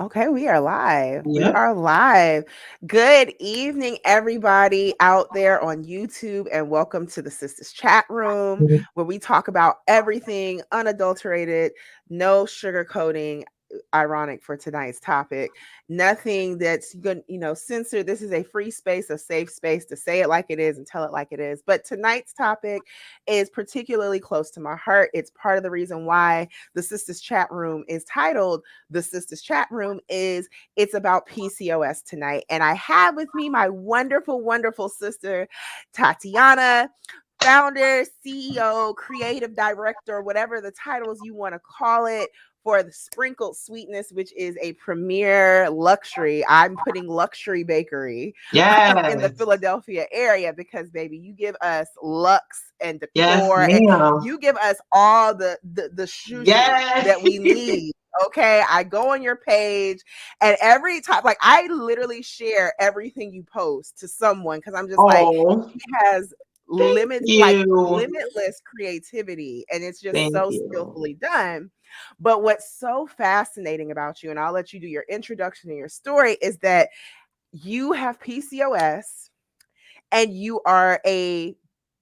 Okay, we are live. We Yep. are live. Good evening, everybody out there on YouTube, and welcome to the Sisters Chat Room, where we talk about everything unadulterated, no sugarcoating. Ironic for tonight's topic. Nothing that's good, censored. This is a free space, a safe space to say it like it is and tell it like it is. But tonight's topic is particularly close to my heart. It's part of the reason why the Sisters Chat Room is titled the Sisters Chat Room. Is It's about PCOS tonight. And I have with me my wonderful, wonderful sister, Tatiana, founder, CEO, creative director, whatever the titles you want to call it, for the Sprinkled Sweetness, which is a premier luxury. I'm putting luxury bakery in the Yes. Philadelphia area because, baby, you give us luxe and Yes, decor, and ma'am. you give us all the shuju Yes. that we need. Okay, I go on your page, and every time, like, I literally share everything you post to someone because I'm just like, Oh, she has thank you. limitless creativity, and it's just Thank so you. skillfully done. But what's so fascinating about you, and I'll let you do your introduction and your story, is that you have PCOS and you are a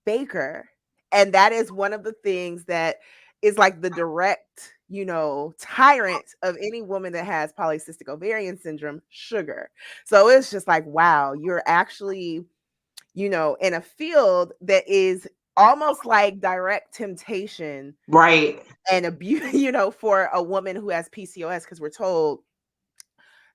baker. And that is one of the things that is like the direct, tyrant of any woman that has polycystic ovarian syndrome, sugar. So it's just like, wow, you're actually, in a field that is almost like direct temptation Right. and abuse, for a woman who has PCOS, because we're told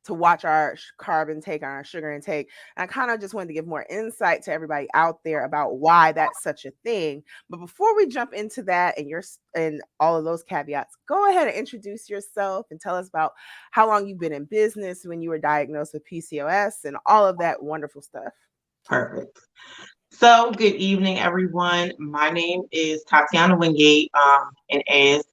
to watch our carb intake and our sugar intake. And I kind of just wanted to give more insight to everybody out there about why that's such a thing. But before we jump into that and all of those caveats, go ahead and introduce yourself and tell us about how long you've been in business, when you were diagnosed with PCOS, and all of that wonderful stuff. Perfect. So, good evening, everyone. My name is Tatiana Wingate. And as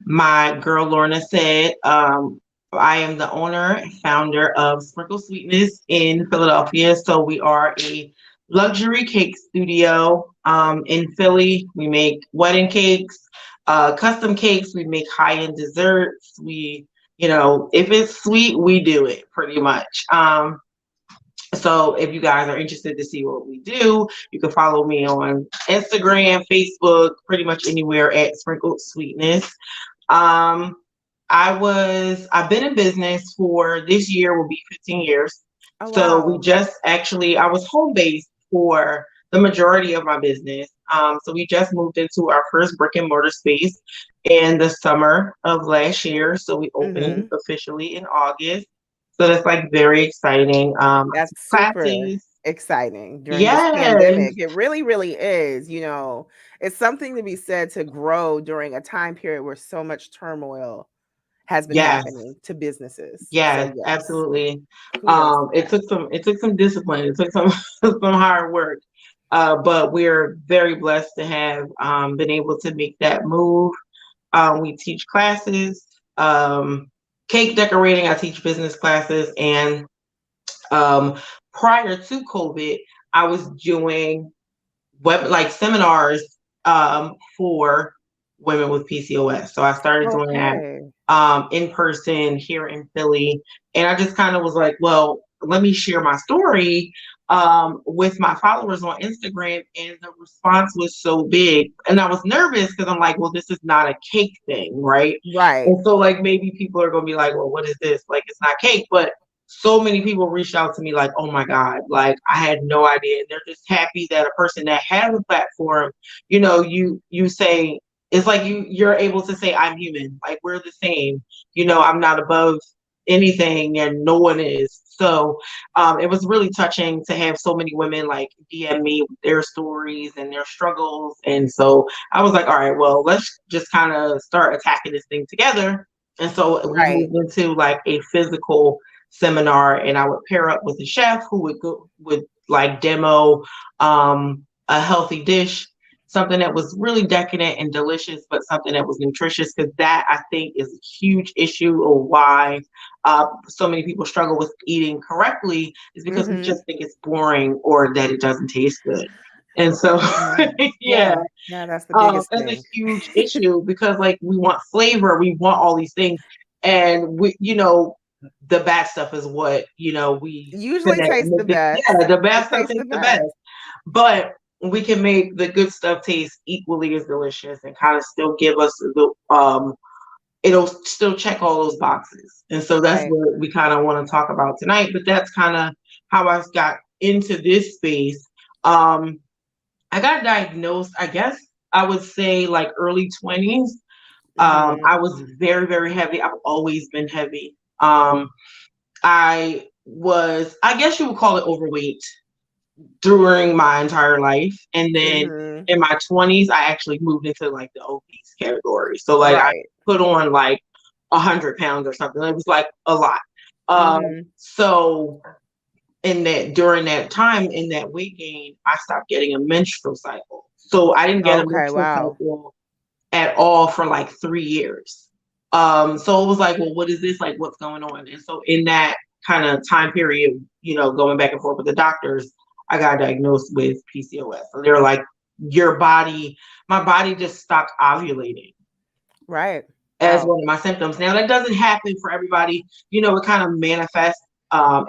my girl Lorna said, I am the owner and founder of Sprinkle Sweetness in Philadelphia. So, we are a luxury cake studio in Philly. We make wedding cakes, custom cakes. We make high-end desserts. If it's sweet, we do it pretty much. So if you guys are interested to see what we do, you can follow me on Instagram, Facebook, pretty much anywhere at Sprinkled Sweetness. Um, I've been in business for this year will be 15 years. Oh, So wow. I was home based for the majority of my business. So we just moved into our first brick and mortar space in the summer of last year. So we opened Hmm. officially in August. So that's like very exciting. I That's teach super classes. exciting during this Yes, pandemic. It really, really is. It's something to be said to grow during a time period where so much turmoil has been yes, happening to businesses. So, yes, yes, absolutely. kudos to that. It took some discipline. It took some some hard work. But we're very blessed to have been able to make that move. We teach classes, cake decorating. I teach business classes, and um, prior to COVID, I was doing seminars for women with PCOS. So I started doing that Okay. in person here in Philly, and I just kind of was like, well, let me share my story with my followers on Instagram, and the response was so big, and I was nervous because I'm like, well, this is not a cake thing, right? Right. And so like maybe people are gonna be like, well, what is this? Like it's not cake, but so many people reached out to me like, oh my God, like I had no idea. And they're just happy that a person that has a platform, you say it's like you're able to say I'm human, like we're the same, I'm not above anything and no one is. So it was really touching to have so many women like DM me with their stories and their struggles. And so I was like, all right, well, let's just kind of start attacking this thing together. And so we Right. moved into like a physical seminar, and I would pair up with a chef who would like demo a healthy dish, something that was really decadent and delicious, but something that was nutritious, because that I think is a huge issue of why so many people struggle with eating correctly is because we Mhm. just think it's boring or that it doesn't taste good. And so, Yeah. yeah, Yeah. Yeah, that's the biggest that's a thing. huge issue because like we want flavor, we want all these things, and we, the bad stuff is what, we Usually connect. tastes the Yeah, best. the bad It stuff tastes tastes the the best. best. But we can make the good stuff taste equally as delicious and kind of still give us it'll still check all those boxes. And so that's Right. what we kind of want to talk about tonight. But that's kind of how I got into this space. Um, I got diagnosed, I guess I would say like early 20s. Mm-hmm. I was very, very heavy. I've always been heavy. I guess you would call it overweight during my entire life. And then Mm-hmm. in my 20s, I actually moved into like the obese category. So like I Right. put on like 100 pounds or something. It was like a lot. Mm-hmm. So in that during that time in that weight gain, I stopped getting a menstrual cycle. So I didn't get a Okay. menstrual Wow. cycle at all for like 3 years. So it was like, well, what is this? Like, what's going on? And so in that kind of time period, going back and forth with the doctors, I got diagnosed with PCOS. So they were like, my body just stopped ovulating Right. as Wow. one of my symptoms. Now that doesn't happen for everybody. It kind of manifests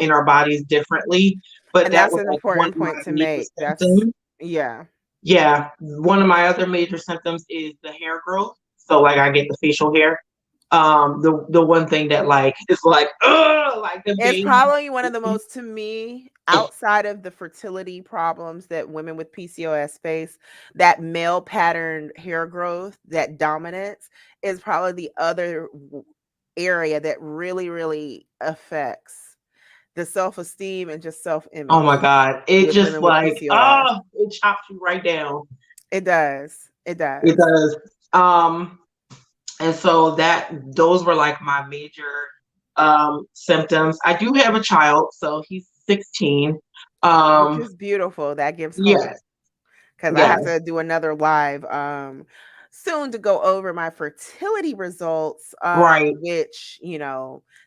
in our bodies differently, but And that that's was an like one important of my point to major make. That's symptoms. yeah. Yeah, one of my other major symptoms is the hair growth. So like I get the facial hair. The one thing that like is like like the It's vein. probably one of the most, to me, outside of the fertility problems that women with PCOS face, that male pattern hair growth, that dominance is probably the other area that really, really affects the self-esteem and just Oh my self-image God, it with just women with like PCOS. it chops you right down. It does. It It does. does. Um, and so those were like my major symptoms. I do have a child, so he's 16. Which Um, is beautiful. That gives hope. yes, Because I have yes. to do another live soon to go over my fertility results, Right. which,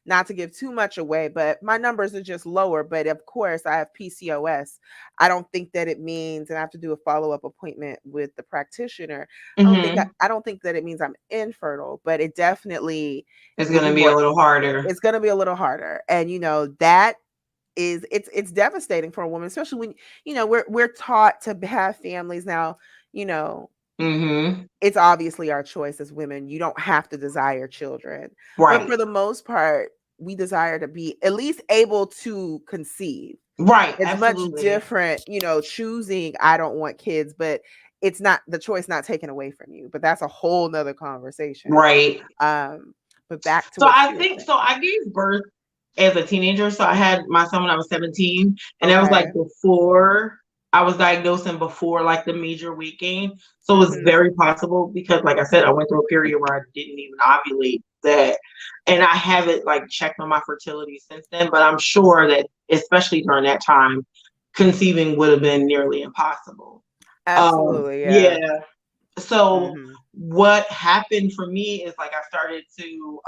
not to give too much away, but my numbers are just lower. But of course, I have PCOS. I don't think that it means, and I have to do a follow-up appointment with the practitioner. Hmm. I don't think that it means I'm infertile, but it definitely It's will gonna be be a more, little harder. it's gonna be a little harder. And that is, it's devastating for a woman, especially when we're taught to have families now. you know Hmm. it's obviously our choice as women. You don't have to desire children, but Right. for the most part, we desire to be at least able to conceive. Right. It's much Absolutely. different, choosing I don't want kids, but it's not the choice not taken away from you, but that's a whole nother conversation. Right. um but back to So what I she was think saying. so. I gave birth as a teenager. So I had my son when I was 17, and that was like Okay. before I was diagnosed and before like the major weight gain. So it was Hmm. very possible because, like I said, I went through a period where I didn't even ovulate. That, and I haven't like checked on my fertility since then. But I'm sure that especially during that time, conceiving would have been nearly impossible. Absolutely, yeah. Yeah. So Hmm. what happened for me is like I started to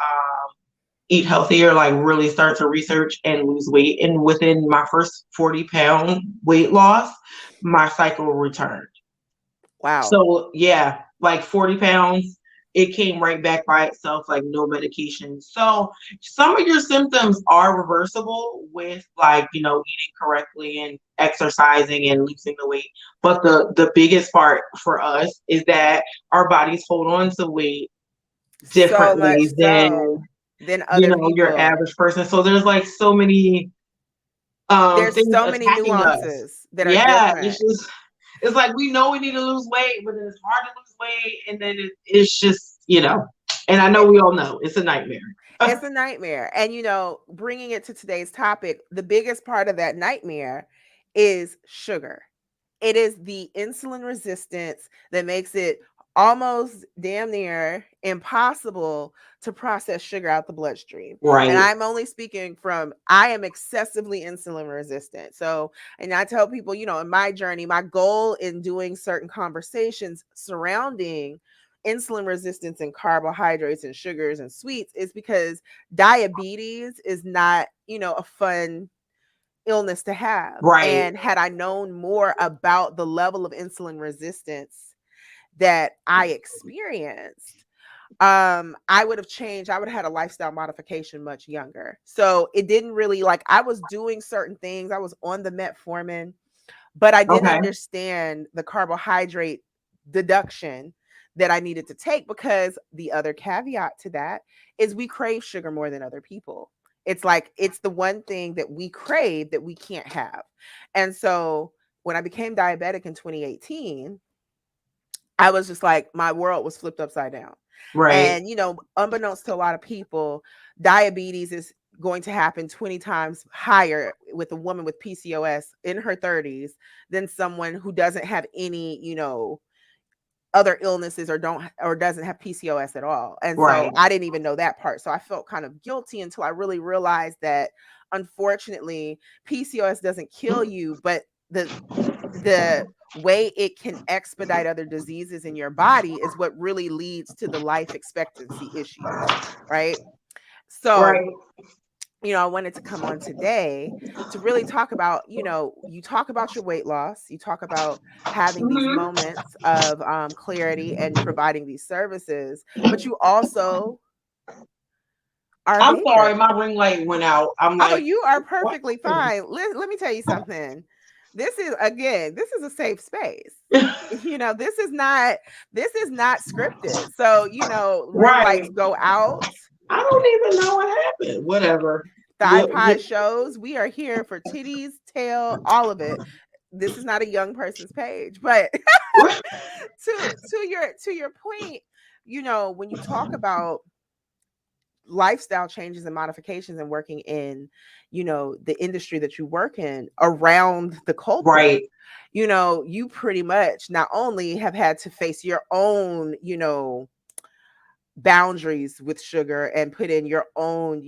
eat healthier, like really start to research and lose weight. And within my first 40-pound weight loss, my cycle returned. Wow. So yeah, like 40 pounds, it came right back by itself, like no medication. So some of your symptoms are reversible with like, eating correctly and exercising and losing the weight. But the biggest part for us is that our bodies hold on to weight So much differently so than than other your people. average person. So there's like so many There's things so many attacking us. nuances that are Yeah, different. it's like we know we need to lose weight, but then it's hard to lose weight, and then it's just and I know It, we all know it's a nightmare. it's a nightmare. And bringing it to today's topic, the biggest part of that nightmare is sugar. It is the insulin resistance that makes it almost damn near impossible to process sugar out the bloodstream. And Right. I'm only speaking from, I am excessively insulin resistant. So, and I tell people, in my journey, my goal in doing certain conversations surrounding insulin resistance and carbohydrates and sugars and sweets is because diabetes is not, a fun illness to have. Right. And had I known more about the level of insulin resistance that I experienced, I would have changed. I would have had a lifestyle modification much younger. So it didn't really like I was doing certain things. I was on the metformin, but I didn't Okay. understand the carbohydrate deduction that I needed to take, because the other caveat to that is we crave sugar more than other people. It's like it's the one thing that we crave that we can't have. And so when I became diabetic in 2018, I was just like, my world was flipped upside down. Right. And, unbeknownst to a lot of people, diabetes is going to happen 20 times higher with a woman with PCOS in her 30s than someone who doesn't have any, other illnesses, or doesn't have PCOS at all. And so Right. I didn't even know that part. So I felt kind of guilty until I really realized that, unfortunately, PCOS doesn't kill you, but the way it can expedite other diseases in your body is what really leads to the life expectancy issues, right? So, Right. I wanted to come on today to really talk about, you talk about your weight loss, you talk about having these Hmm. moments of clarity and providing these services, but you also are a I'm sorry, baker. my ring light went out. I'm Oh, like, you are what? perfectly fine. Let me tell you something. This is a safe space. This is not scripted. So, ring lights Right. go out, I don't even know what happened. Whatever. thigh pie shows. We are here for titties, tail, all of it. This is not a young person's page, but to your point, when you talk about lifestyle changes and modifications and working in the industry that you work in around the culprit, Right. you pretty much not only have had to face your own boundaries with sugar and put in your own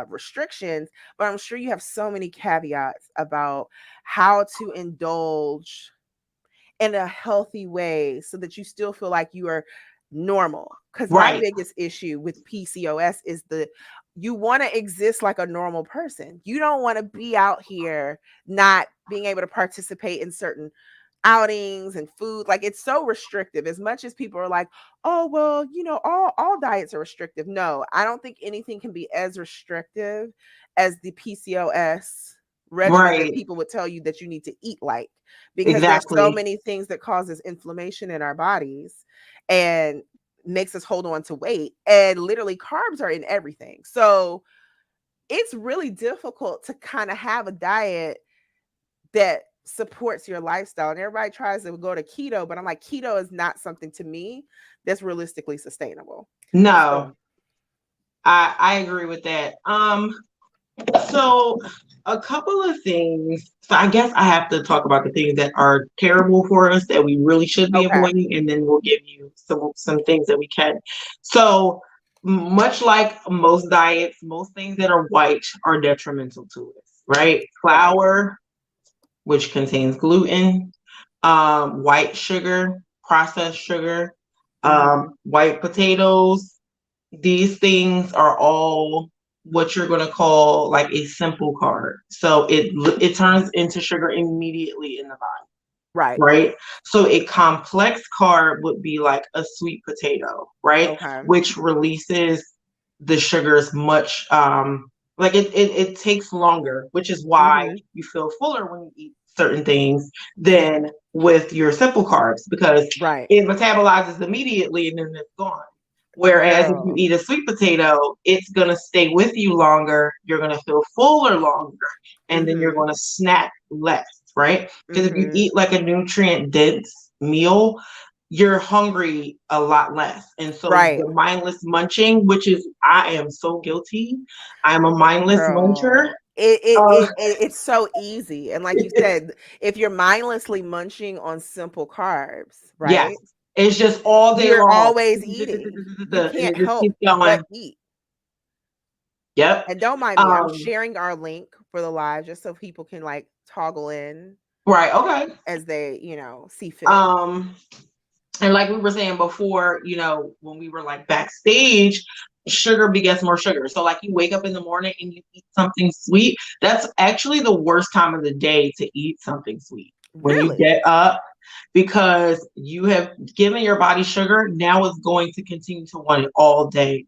restrictions, but I'm sure you have so many caveats about how to indulge in a healthy way so that you still feel like you are normal. Because my Right. biggest issue with PCOS is you want to exist like a normal person. You don't want to be out here not being able to participate in certain outings and food. Like, it's so restrictive. As much as people are like, oh well, all diets are restrictive. No, I don't think anything can be as restrictive as the PCOS regimen that Right. people would tell you that you need to eat like, because there's so Exactly. many things that causes inflammation in our bodies and makes us hold on to weight, and literally carbs are in everything. So it's really difficult to kind of have a diet that supports your lifestyle. And everybody tries to go to keto, but I'm like, keto is not something to me that's realistically sustainable. No, So, I agree with that. So a couple of things. So I guess I have to talk about the things that are terrible for us that we really should be okay. avoiding, and then we'll give you some things that we can. So much like most diets, most things that are white are detrimental to us, right? Right. Flour, which contains gluten, white sugar, processed sugar, Mm-hmm. white potatoes. These things are all what you're going to call like a simple carb. So it turns into sugar immediately in the body, Right. right? So a complex carb would be like a sweet potato, right? Okay. Which releases the sugars much like it takes longer, which is why Mm-hmm. you feel fuller when you eat certain things than with your simple carbs, because Right. it metabolizes immediately and then it's gone. Whereas if you Girl. eat a sweet potato, it's going to stay with you longer. You're going to feel fuller longer, and then you're Mm-hmm. going to snack less, right? Because if you Mm-hmm. eat like a nutrient dense meal, you're hungry a lot less. And so Right. the mindless munching, which is, I am so guilty. I'm a mindless muncher. Girl. It, it Uh, it it it's so easy. And like you said, if you're mindlessly munching on simple carbs, yes, right? it's just all day You're long. always eating. You And can't it just help keeps going. but eat. Yep. And don't mind me, I'm Um, sharing our link for the live just so people can like toggle in right. Okay. as they, see fit. Um, and like we were saying before, when we were like backstage, sugar begets more sugar. So like you wake up in the morning and you eat something sweet. That's actually the worst time of the day to eat something sweet. When you Really? get up because you have given your body sugar. Now it's going to continue to want it all day.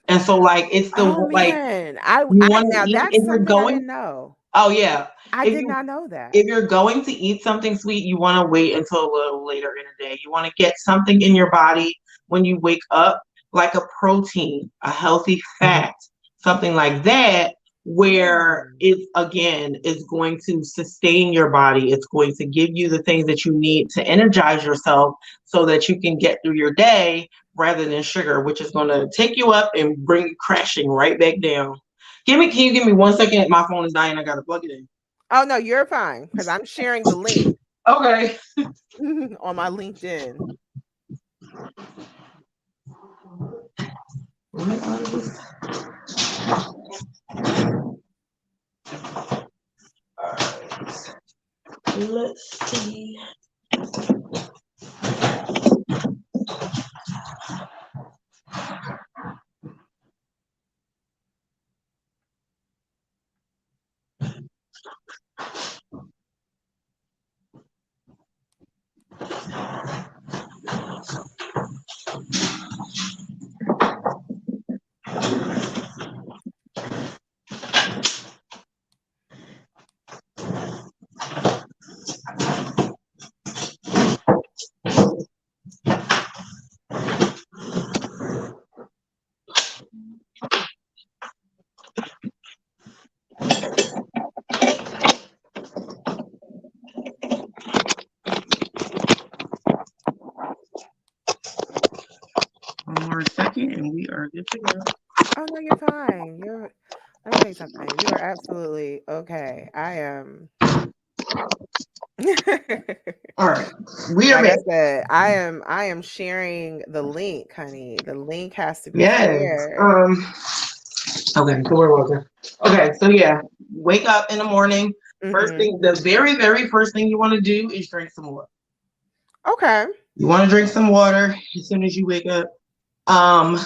And so like it's the Oh like man, you I want to now eat that's if you're something I going. didn't know. Oh yeah. I If did you not know that. if you're going to eat something sweet, you want to wait until a little later in the day. You want to get something in your body when you wake up, like a protein, a healthy fat, something like that, where Hmm. it again is going to sustain your body. It's going to give you the things that you need to energize yourself so that you can get through your day rather than sugar, which is going to take you up and bring you crashing right back down. Can you give me 1 second? My phone is dying. I gotta plug it in. Oh no, you're fine because I'm sharing the link Okay. on my LinkedIn. Let's see. One more second and we are good to go. Oh no, you're fine. Let me tell you something. You are absolutely okay. I am. All right. We are Like I back. said, I am sharing the link, honey. The link has to be Yes. shared. Okay, so where was I? Okay, so yeah, wake up in the morning. First Hmm. thing, the very, very first thing you want to do is drink some water. Okay. You want to drink some water as soon as you wake up. Um,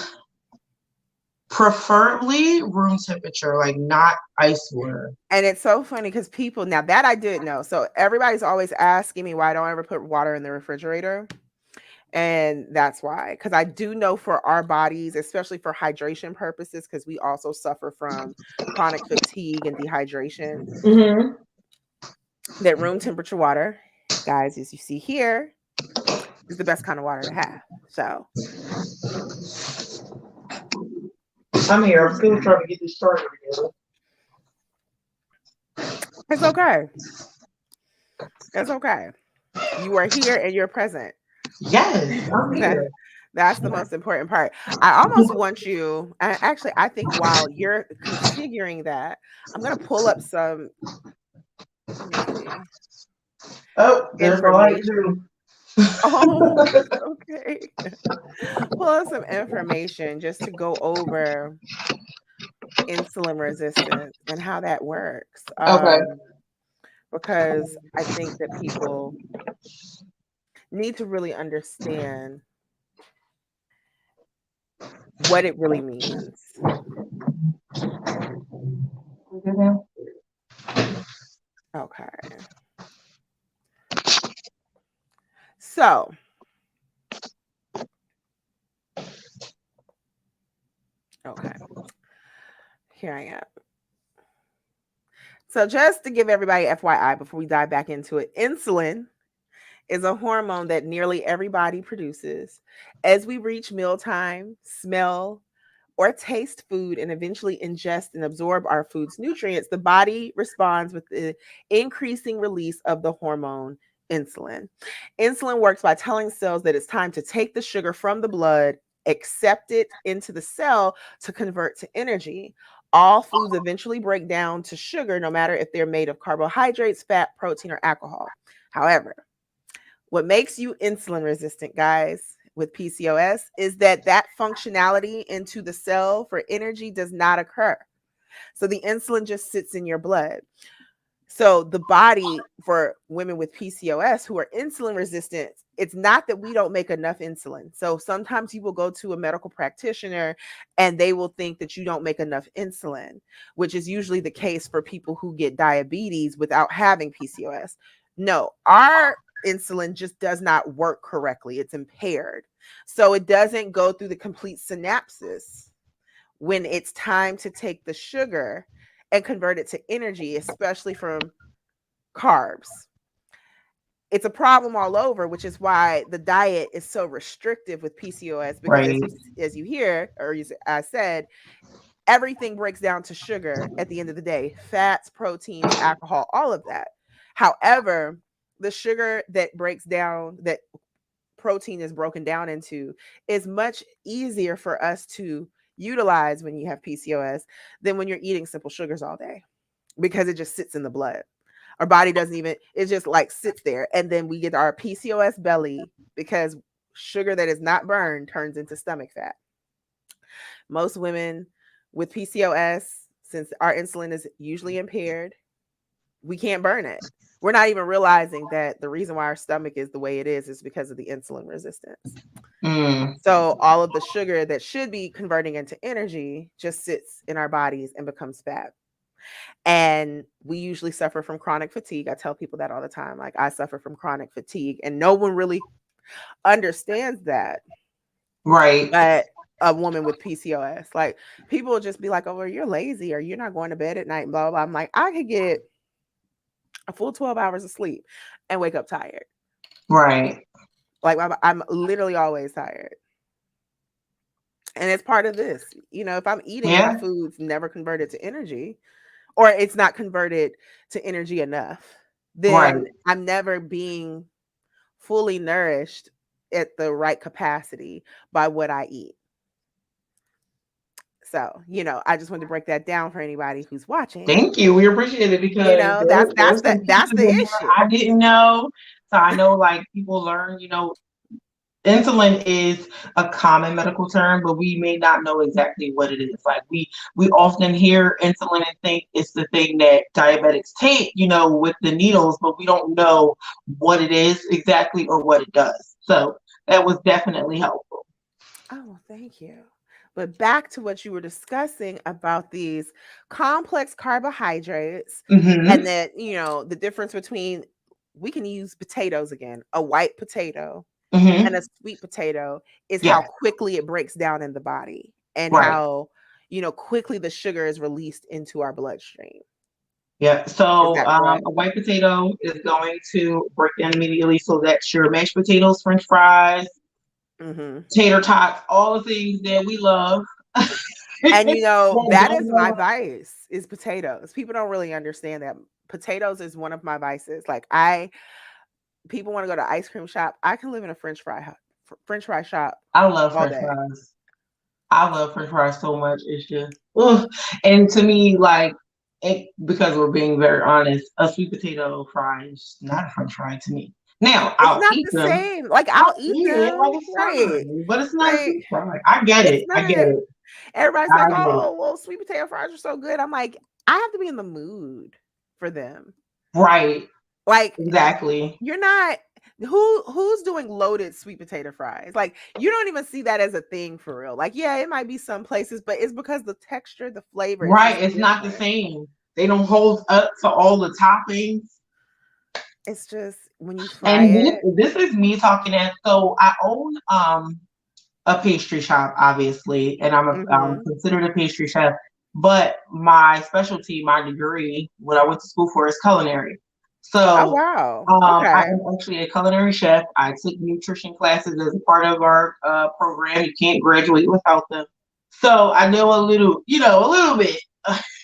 Preferably room temperature, like not ice water. And it's so funny because people now that I didn't know. So everybody's always asking me why I don't ever put water in the refrigerator. And that's why, because I do know for our bodies, especially for hydration purposes, because we also suffer from chronic fatigue and dehydration, Mm-hmm. that room temperature water, guys, as you see here, is the best kind of water to have. So I'm here. I'm still trying to get this started together. it's okay. It's okay. You are here and you're present. Yes, I'm That here. that's the most important part. I almost want you, actually, I think while you're configuring that, I'm gonna pull up some. Let me see Oh, there's the light information. too. Oh, it's okay. Pull up some information just to go over insulin resistance and how that works. Okay. Because I think that people need to really understand what it really means. Okay. So, okay, here I am. So, just to give everybody FYI before we dive back into it, insulin is a hormone that nearly everybody produces. As we reach mealtime, smell, or taste food and eventually ingest and absorb our food's nutrients, the body responds with the increasing release of the hormone insulin. Insulin works by telling cells that it's time to take the sugar from the blood, accept it into the cell to convert to energy. All foods eventually break down to sugar, no matter if they're made of carbohydrates, fat, protein, or alcohol. However, what makes you insulin resistant, guys, with PCOS is that functionality into the cell for energy does not occur. So the insulin just sits in your blood. So the body for women with PCOS who are insulin resistant, it's not that we don't make enough insulin. So sometimes you will go to a medical practitioner and they will think that you don't make enough insulin, which is usually the case for people who get diabetes without having PCOS. No, our insulin just does not work correctly. It's impaired. So it doesn't go through the complete synapses when it's time to take the sugar and convert it to energy, especially from carbs. It's a problem all over, which is why the diet is so restrictive with PCOS, because Right. as you hear, or I said, everything breaks down to sugar at the end of the day: fats, proteins, alcohol, all of that. However, the sugar that breaks down, that protein is broken down into, is much easier for us to utilize when you have PCOS than when you're eating simple sugars all day, because it just sits in the blood. Our body doesn't even, it just like sits there. And then we get our PCOS belly, because sugar that is not burned turns into stomach fat. Most women with PCOS, since our insulin is usually impaired, we can't burn it. We're not even realizing that the reason why our stomach is the way it is because of the insulin resistance. Mm. So all of the sugar that should be converting into energy just sits in our bodies and becomes fat. And we usually suffer from chronic fatigue. I tell people that all the time. Like, I suffer from chronic fatigue, and no one really understands that. Right. But a woman with PCOS, like, people will just be like, "Oh, well, you're lazy, or you're not going to bed at night," blah, blah, blah. I'm like, I could get a full 12 hours of sleep and wake up tired. Right. Like, I'm literally always tired. And it's part of this. If I'm eating and my Yeah. food's never converted to energy, or it's not converted to energy enough, Right. then I'm never being fully nourished at the right capacity by what I eat. So, I just wanted to break that down for anybody who's watching. Thank you. We appreciate it, because That's there's some that's pieces the in there issue. I didn't know. So I know, like, people learn, insulin is a common medical term, but we may not know exactly what it is. Like, we often hear insulin and think it's the thing that diabetics take, with the needles, but we don't know what it is exactly or what it does. So that was definitely helpful. Oh, thank you. But back to what you were discussing about these complex carbohydrates, Mm-hmm. and that, the difference between, we can use potatoes again, a white potato and Mm-hmm. a sweet potato, is how Yeah. quickly it breaks down in the body, and Right. how, quickly the sugar is released into our bloodstream. Yeah. Is So that correct? a white potato is going to break down immediately. So that's your mashed potatoes, French fries, Hmm. tater tots, all the things that we love. And That that don't is my know. vice, is potatoes. People don't really understand that potatoes is one of my vices. Like, people want to go to ice cream shop, I can live in a French fry shop I love all French day. fries. I love French fries so much. It's just, ugh. And to me, like, because we're being very honest, a sweet potato fry is not a French fry to me. Now, It's I'll not eat the them. same. Like, I'll I'll eat eat it. Like, them, it's right? fine, but it's not a Like, French fry. I get it's it. I get not. it. Everybody's I like, get it. "Oh, well, sweet potato fries are so good." I'm like, I have to be in the mood for them. Right. Like, Exactly. you're not, who's doing loaded sweet potato fries? Like, you don't even see that as a thing for real. Like, yeah, it might be some places, but it's because the texture, the flavor is Right. just It's not the different. same. They don't hold up to all the toppings. It's just when you fry And it. this is me talking as, so I own a pastry shop, obviously, and I'm Mhm. considered a pastry chef. But my specialty, my degree, what I went to school for, is culinary. Oh, So wow. I Okay. am actually a culinary chef. I took nutrition classes as a part of our program. You can't graduate without them. So I know a little bit.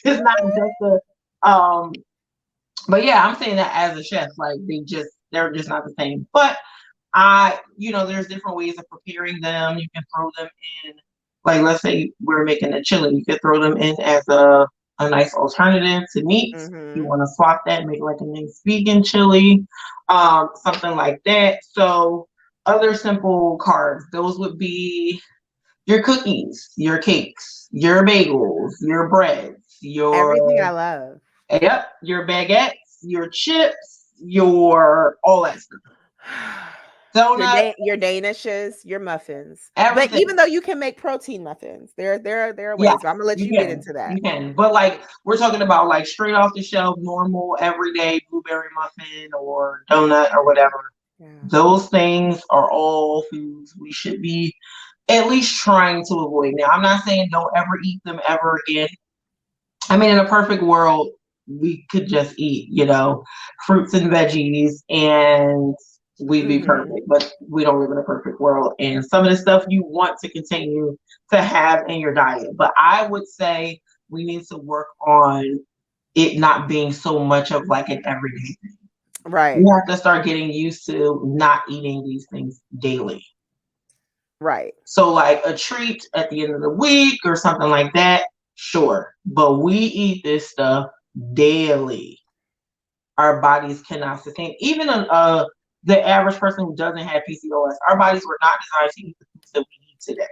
It's not just but yeah, I'm saying that as a chef, like, they're just not the same. But there's different ways of preparing them. You can throw them in, like, let's say we're making a chili, you could throw them in as a nice alternative to meats. You Mhm. want to swap that, make like a nice vegan chili, something like that. So other simple carbs, those would be your cookies, your cakes, your bagels, your breads, Everything I love. your baguettes, your chips, your all that stuff. Donuts, Your danishes, your muffins. But everything. even though you can make protein muffins, there are Yes, ways. But I'm gonna let you you get can. into that. You can. But, like, we're talking about, like, straight off the shelf, normal, everyday blueberry muffin or donut or whatever. Yeah. Those things are all foods we should be at least trying to avoid. Now, I'm not saying don't ever eat them ever again. I mean, in a perfect world, we could just eat, fruits and veggies and we'd be Mm-hmm. perfect, but we don't live in a perfect world. And some of the stuff you want to continue to have in your diet. But I would say we need to work on it not being so much of like an everyday thing. Right. We have to start getting used to not eating these things daily. Right. So, like a treat at the end of the week or something like that, sure. But we eat this stuff daily. Our bodies cannot sustain. Even the average person who doesn't have PCOS, our bodies were not designed to eat the foods that we eat today.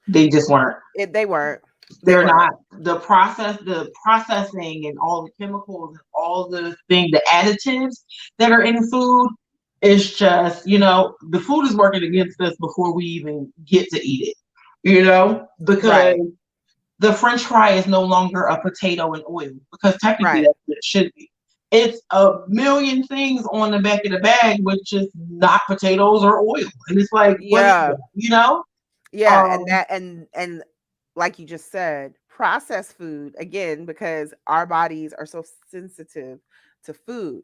They just weren't. They weren't. They They're weren't. not. The processing and all the chemicals and all the additives that are in food is just, the food is working against us before we even get to eat it, because Right. the French fry is no longer a potato and oil, because technically Right. that's what it should be. It's a million things on the back of the bag, which is not potatoes or oil. And it's like, what is Yeah. it? Yeah. And Um, that and like you just said, processed food again, because our bodies are so sensitive to food.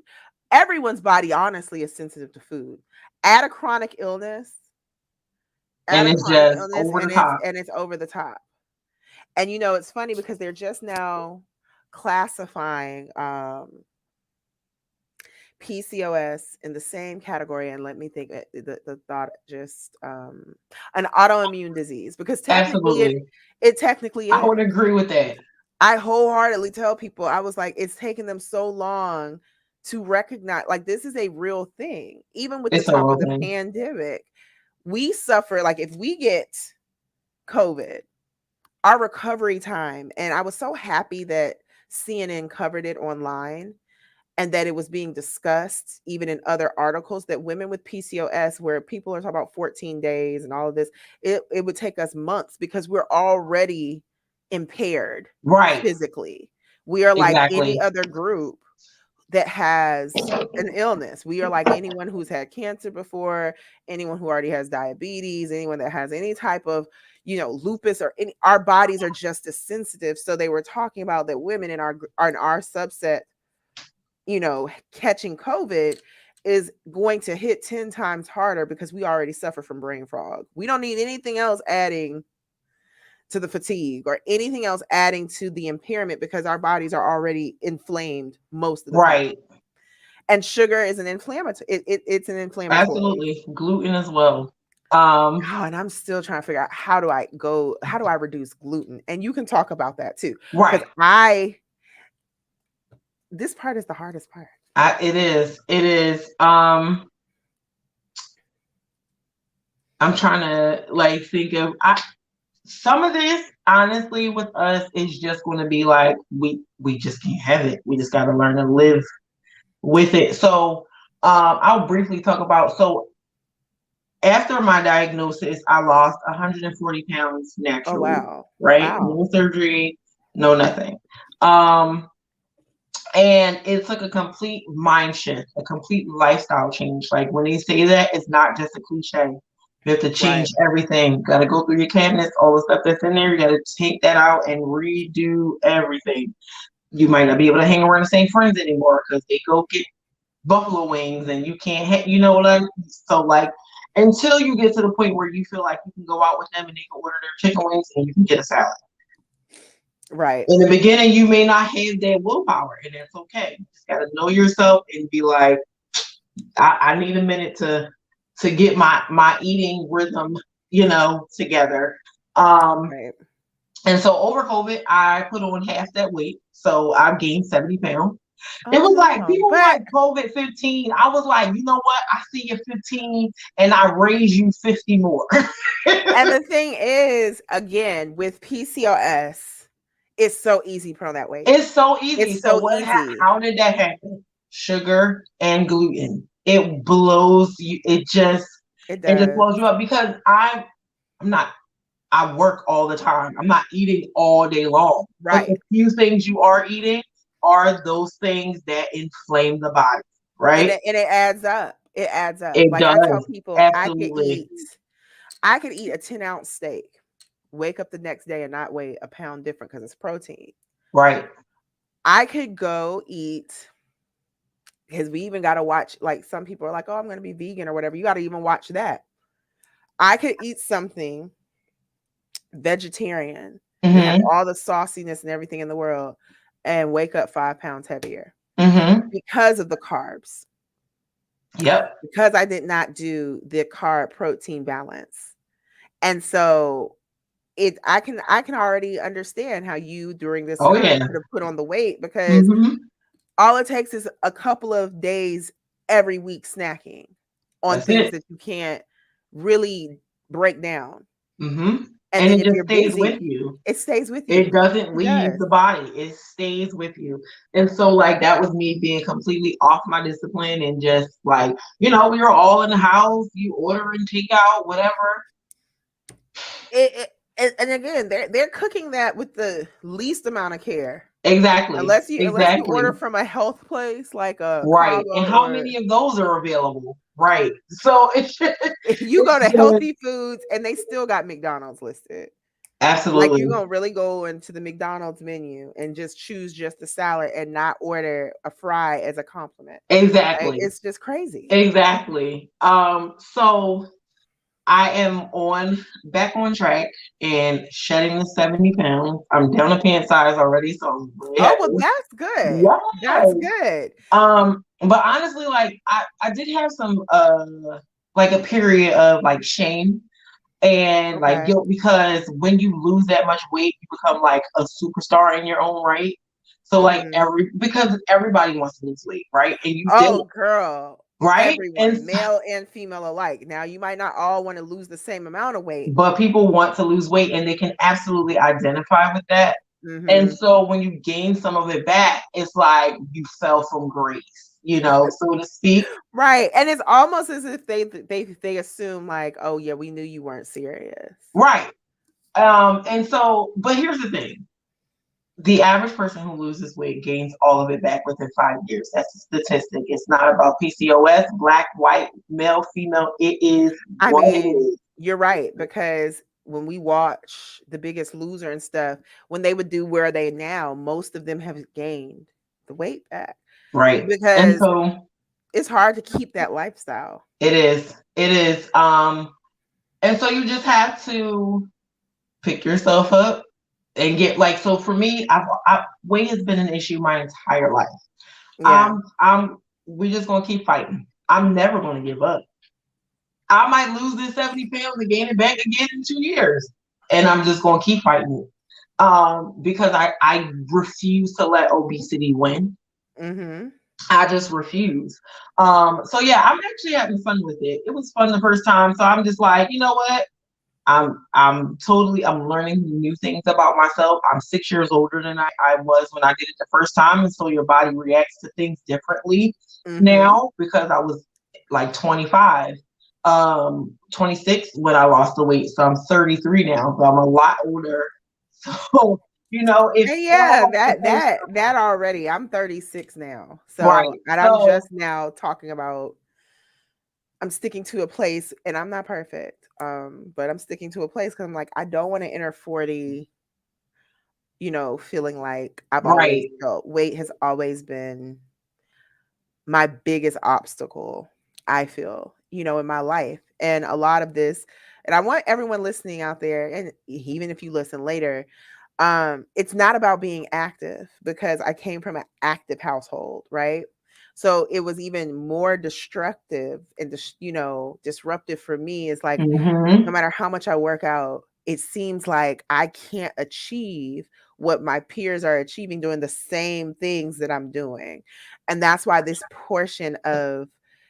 Everyone's body honestly is sensitive to food. Add a chronic illness, add and a it's chronic just illness, over the and it's top. and it's over the top. And it's funny because they're just now classifying PCOS in the same category, and let me think, the thought just an autoimmune disease, because technically Absolutely. it technically I would is. agree with that. I wholeheartedly tell people, I was like, it's taken them so long to recognize, like, this is a real thing. Even with the It's a talk real of the thing. pandemic, we suffer, like, if we get COVID, our recovery time, and I was so happy that CNN covered it online, and that it was being discussed even in other articles, that women with PCOS, where people are talking about 14 days and all of this, it would take us months because we're already impaired Right. physically. We are like any Exactly. other group that has an illness. We are like anyone who's had cancer before, anyone who already has diabetes, anyone that has any type of, lupus, or any, our bodies are just as sensitive. So they were talking about that women in our subset, catching COVID is going to hit 10 times harder because we already suffer from brain fog. We don't need anything else adding to the fatigue or anything else adding to the impairment, because our bodies are already inflamed most of the time. Right. And sugar is an inflammatory. It's an inflammatory. Absolutely. Gluten as well. Oh, and I'm still trying to figure out how do I reduce gluten? And you can talk about that too. Because Right. this part is the hardest part. It is. It is. I'm trying to like think of some of this, honestly, with us is just going to be like we just can't have it. We just got to learn to live with it. So I'll briefly talk about, so after my diagnosis, I lost 140 pounds Oh, naturally, wow. right? Wow. No surgery, no nothing. Um, and it took a complete mind shift, a complete lifestyle change. Like when they say that, it's not just a cliche. You have to change Right. everything. Got to go through your cabinets, all the stuff that's in there. You got to take that out and redo everything. You might not be able to hang around the same friends anymore because they go get buffalo wings and you can't what I mean? So like until you get to the point where you feel like you can go out with them and they can order their chicken wings and you can get a salad. Right. In the beginning, you may not have that willpower, and that's okay. You just gotta know yourself and be like, I need a minute to get my eating rhythm, together. Um, Right. and so over COVID, I put on half that weight, so I've gained 70 pounds. It Oh was like no. people were But like COVID 15. I was like, you know what? I see you 15 and I raise you 50 more. and the thing is, again, with PCOS, it's so easy to put on that weight. It's so easy. It's So so easy. how did that happen? Sugar and gluten. It blows you. It It just does. blows you up because I'm not, I work all the time. I'm not eating all day long. But the Right. few things you are eating are those things that inflame the body, And right? it adds up. It adds up. It Like I tell does. people, Absolutely. I could eat a 10-ounce steak, wake up the next day and not weigh a pound different because it's protein. Right. I could go eat, because we even got to watch, like some people are like, oh, I'm going to be vegan or whatever. You got to even watch that. I could eat something vegetarian and have Mm-hmm. all the sauciness and everything in the world and wake up 5 pounds heavier Mm-hmm. because of the carbs, Yep. because I did not do the carb protein balance. And so I can already understand how you during this Oh time yeah. could have put on the weight, because Mm-hmm. all it takes is a couple of days every week snacking on That's things it. that you can't really break down. Mm-hmm. And And then it if just you're stays with busy, you. it stays with It you. doesn't It leave does. the body. It stays with you. And so like that was me being completely off my discipline and just like, we were all in the house, you order and take out, whatever. And again, they're cooking that with the least amount of care. Exactly. Unless you Exactly. order from a health place like a Right. And Cabo, how or many of those are available? Right. So it's you it's go to just Healthy Foods and they still got McDonald's listed. Like you're absolutely. gonna really go into the McDonald's menu and just choose just a salad and not order a fry as a compliment. Like Exactly. it's just crazy. Exactly. So I am on back on track and shedding the 70 pounds. I'm down a pant size already, so I'm really Oh well, happy. that's good. That's Yes. good. But honestly, like I did have some like a period of like shame and like Okay. guilt, because when you lose that much weight, you become like a superstar in your own right. So like Hmm. because everybody wants to lose weight, right? And you did Oh it, girl, right? everyone, male and female alike. Now you might not all want to lose the same amount of weight. But people want to lose weight and they can absolutely identify with that. And Hmm. so when you gain some of it back, it's like you fell from grace, so to speak. Right. And it's almost as if they assume like, oh yeah, we knew you weren't serious. Right. And so, but here's the thing. The average person who loses weight gains all of it back within 5 years. That's a statistic. It's not about PCOS, black, white, male, female. It is I what it mean, is. you're right, because when we watch The Biggest Loser and stuff, when they would do Where Are They Now, most of them have gained the weight back Right. And because so it's hard to keep that lifestyle. it is. It is. And so you just have to pick yourself up and get like, so for me, weight has been an issue my entire life. Yeah. We're just gonna keep fighting. I'm never gonna give up. I might lose this 70 pounds and gain it back again in 2 years. And I'm just gonna keep fighting it. Because I refuse to let obesity win. Mhm. I just refuse. So yeah, I'm actually having fun with it. It was fun the first time. So I'm just like, you know what? I'm learning new things about myself. I'm 6 years older than I was when I did it the first time. And so your body reacts to things differently Mhm. now, because I was like 25, 26 when I lost the weight. So I'm 33 now. So I'm a lot older. So, it's And yeah, all that supposed that that already. I'm 36 now. right. So, and I'm So just now talking about I'm sticking to a place, and I'm not perfect. But I'm sticking to a place cuz I'm like I don't want to enter 40, feeling like I've always right. felt weight has always been my biggest obstacle, I feel, in my life. And a lot of this, and I want everyone listening out there, and even if you listen later, it's not about being active, because I came from an active household, right? So it was even more destructive and disruptive for me. It's like no Hmm. matter how much I work out, it seems like I can't achieve what my peers are achieving doing the same things that I'm doing. And that's why this portion of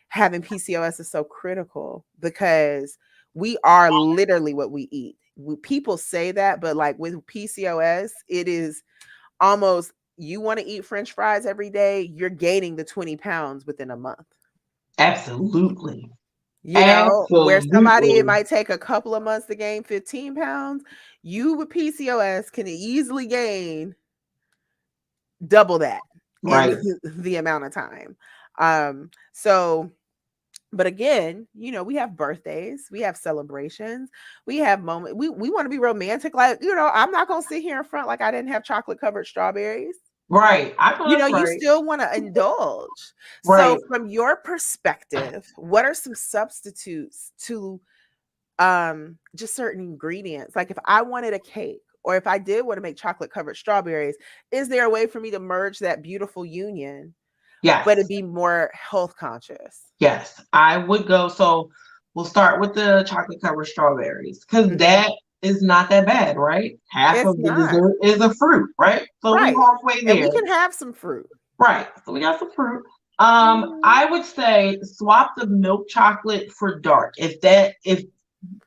having PCOS is so critical, because we are literally what we eat. People say that, but like with PCOS, it is almost, you want to eat French fries every day, you're gaining the 20 pounds within a month. Absolutely. Where somebody, it Absolutely. might take a couple of months to gain 15 pounds, you with PCOS can easily gain double that in Right. the amount of time. So But again, we have birthdays, we have celebrations, we have moments. We want to be romantic. Like, I'm not going to sit here in front like I didn't have chocolate covered strawberries. Right. I know that's You right. still want to indulge. Right. So, from your perspective, what are some substitutes to just certain ingredients? Like if I wanted a cake or if I did want to make chocolate covered strawberries, is there a way for me to merge that beautiful union, but Yes. it be more health conscious? Yes. I would go. So we'll start with the chocolate covered strawberries because Mhm. that is not that bad, right? Half It's of the not. dessert is a fruit, right? So we Right. halfway And we there. can have some fruit. Right. So we got some fruit. Mhm. I would say swap the milk chocolate for dark. If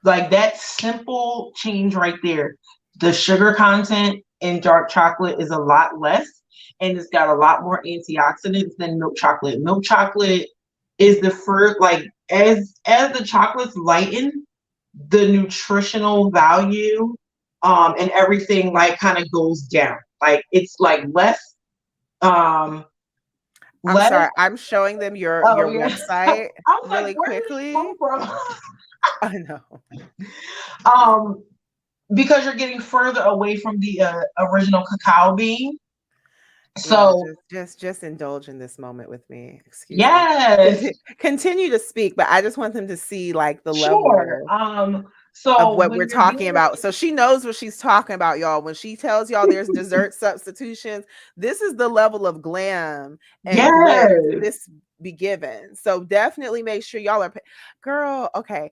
like that simple change right there, the sugar content in dark chocolate is a lot less and it's got a lot more antioxidants than milk chocolate. Milk chocolate is the first, like as the chocolates lighten, the nutritional value and everything like kind of goes down. Like it's like um I'm less. sorry. I'm showing them your Oh your yeah. website I was like, really where did this come quickly. from? I know. um because you're getting further away from the original cacao bean. Y'all So just indulge in this moment with me. Excuse me. yes, Continue to speak, but I just want them to see like the sure. level of So what when we're you're talking getting about. So she knows what she's talking about, y'all. When she tells y'all there's dessert substitutions, this is the level of glam and glitz yes, this be given. So definitely make sure y'all are girl, okay.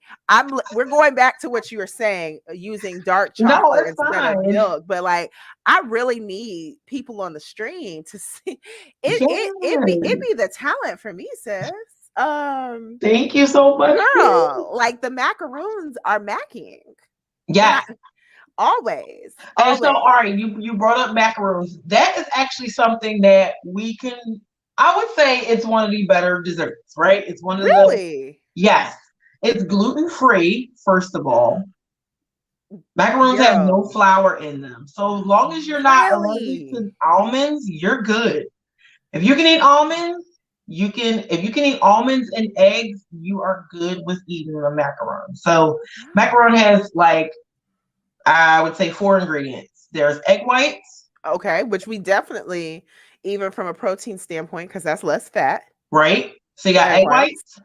We're going back to what you were saying, using dark no, chocolate it's instead of fine. milk, but like I really need people on the stream to see Yes, it be the talent for me, sis. Um thank you so much. Girl, like the macaroons are macking. And I Yes. always, And so, always. all right, you brought up macaroons. That is actually something that we can. I would say it's one of the better desserts, right? It's one of the Really? yes. It's gluten free, first of all. Macaroons have no Yo, flour in them. So as long as you're not allergic really? to almonds, you're good. If you can eat almonds, if you can eat almonds and eggs, you are good with eating a macaron. So Wow. macaron has like I would say four ingredients. There's egg whites, Okay, which we definitely, even from a protein standpoint, because that's less fat, right? So you got egg egg whites. whites,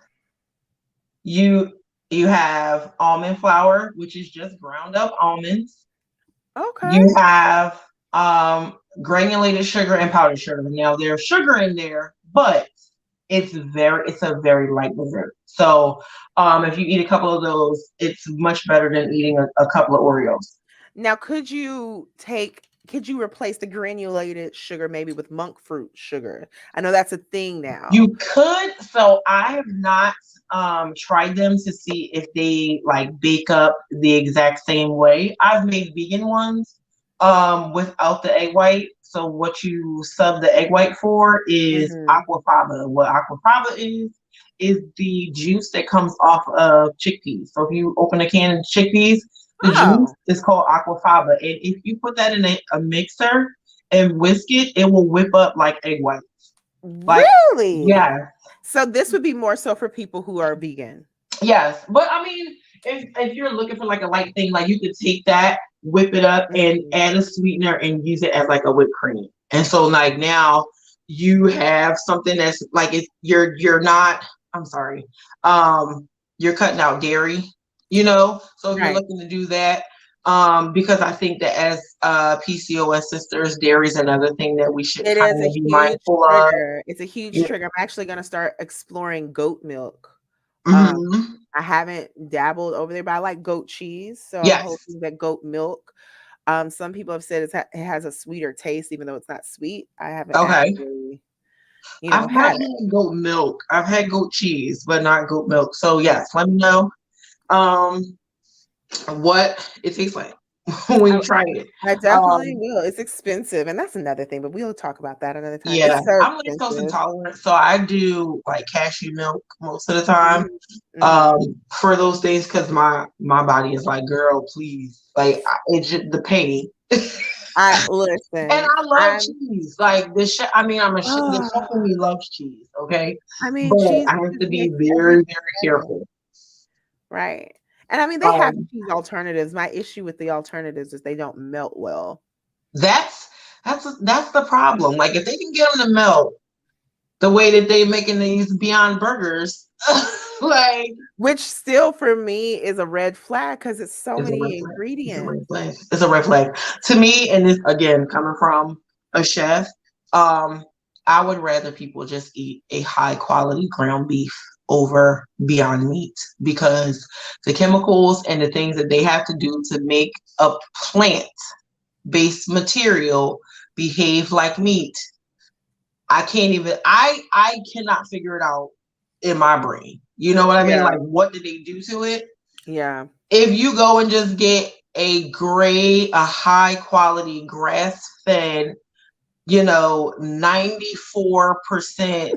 you you have almond flour, which is just ground up almonds. Okay. You have granulated sugar and powdered sugar. Now there's sugar in there, but it's a very light dessert. So if you eat a couple of those, it's much better than eating a couple of Oreos. Now, could you replace the granulated sugar maybe with monk fruit sugar? I know that's a thing now. You could. So I have not tried them to see if they like bake up the exact same way. I've made vegan ones without the egg white. So what you sub the egg white for is Hmm. aquafaba. What aquafaba is the juice that comes off of chickpeas. So if you open a can of chickpeas, the juice Oh, is called aquafaba. And if you put that in a mixer and whisk it, it will whip up like egg white. Like, really? yeah, So this would be more so for people who are vegan. yes. But I mean, if you're looking for like a light thing, like you could take that, whip it up, and Mhm. add a sweetener and use it as like a whipped cream. And so like now you have something that's like you're not. I'm sorry. You're cutting out dairy. So if you're Right. looking to do that. Because I think that as PCOS sisters, dairy is another thing that we should It is kind a of be huge mindful of. trigger. It's a huge trigger. I'm actually gonna start exploring goat milk. Um, Hmm. I haven't dabbled over there, but I like goat cheese, so I'm Yes. hoping that goat milk. Some people have said it has a sweeter taste, even though it's not sweet. I haven't Okay. actually, I've not had it. had goat milk. I've had goat cheese, but not goat milk. So yes, let me know um what it tastes like when I, you try it. I definitely Um will. It's expensive, and that's another thing, but we'll talk about that another time. yeah, It's so I'm lactose expensive. intolerant, so I do like cashew milk most of the time. Mhm, mhm. For those days because my body is like, girl, please. Like it's just the pain. I And listen. I love I'm. cheese. Like the chef, I mean, the chef in me loves cheese, okay? I mean, But cheese I have to just be makes very, everything very better, careful. right? And I mean, they have Um, cheese alternatives. My issue with the alternatives is they don't melt well, that's that's the problem. Like if they can get them to melt the way that they making these Beyond Burgers, like which still for me is a red flag because it's so it's a red many flag. It's a ingredients. red flag. It's a red flag to me. And this again coming from a chef, um, I would rather people just eat a high quality ground beef over Beyond Meat because the chemicals and the things that they have to do to make a plant based material behave like meat. I can't even I cannot figure it out in my brain. You know what I mean? Yeah, Like what did they do to it? yeah, If you go and just get a high quality grass fed, 94%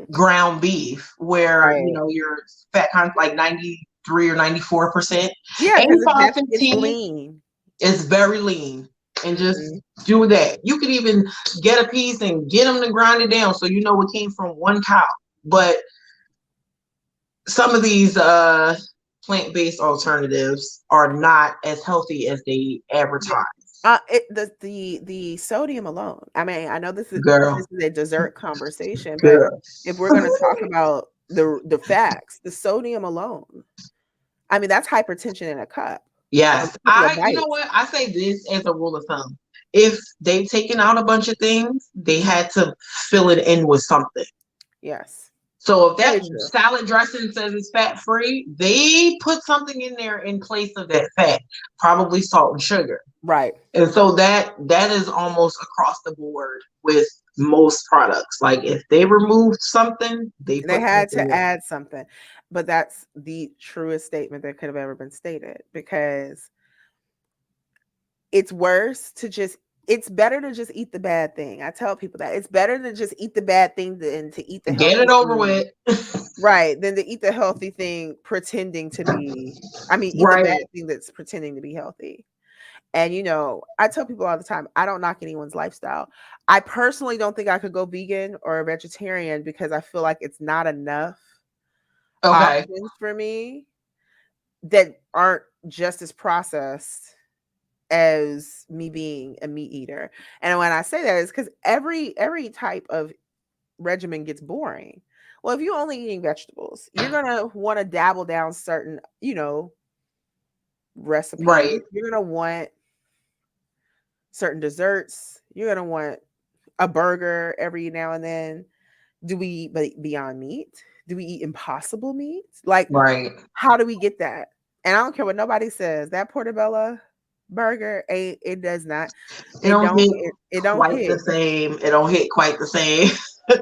ground beef, where, right. your fat content like 93 or 94%, Yeah, because that's it's 85-15 lean. is very lean. And just Mhm. do that. You could even get a piece and get them to grind it down so you know it came from one cow. But some of these plant-based alternatives are not as healthy as they Yeah. advertise. The sodium alone. I mean, I know this Girl, is a dessert conversation, but girl. if we're gonna talk about the facts, the sodium alone, I mean, that's hypertension in a cup or a Yes. couple of You know bites. what? I say this as a rule of thumb. If they've taken out a bunch of things, they had to fill it in with something. Yes. So if Very that true. salad dressing says it's fat free, they put something in there in place of that fat, probably salt and sugar. Right. And so that is almost across the board with most products. Like if they removed something, they They put had something to in. add something. But that's the truest statement that could have ever been stated because it's worse to just it's better to just eat the bad thing. I tell people that. It's better to just eat the bad thing than to eat the Get it healthy over thing. with. Right, than to eat the healthy thing pretending to be eat the bad Right. thing that's pretending to be healthy. And I tell people all the time, I don't knock anyone's lifestyle. I personally don't think I could go vegan or a vegetarian because I feel like it's not enough Okay. options for me that aren't just as processed as me being a meat eater. And when I say that is because every type of regimen gets boring. Well, if you're only eating vegetables, you're gonna want to dabble down certain, recipes. Right. You're gonna want certain desserts. You're gonna want a burger every now and then. Do we eat Beyond Meat? Do we eat Impossible Meat? Like, Right. how do we get that? And I don't care what nobody says. That portobello burger ain't. It does not. It It don't don't. hit It don't quite the hit. same. It don't hit quite the same.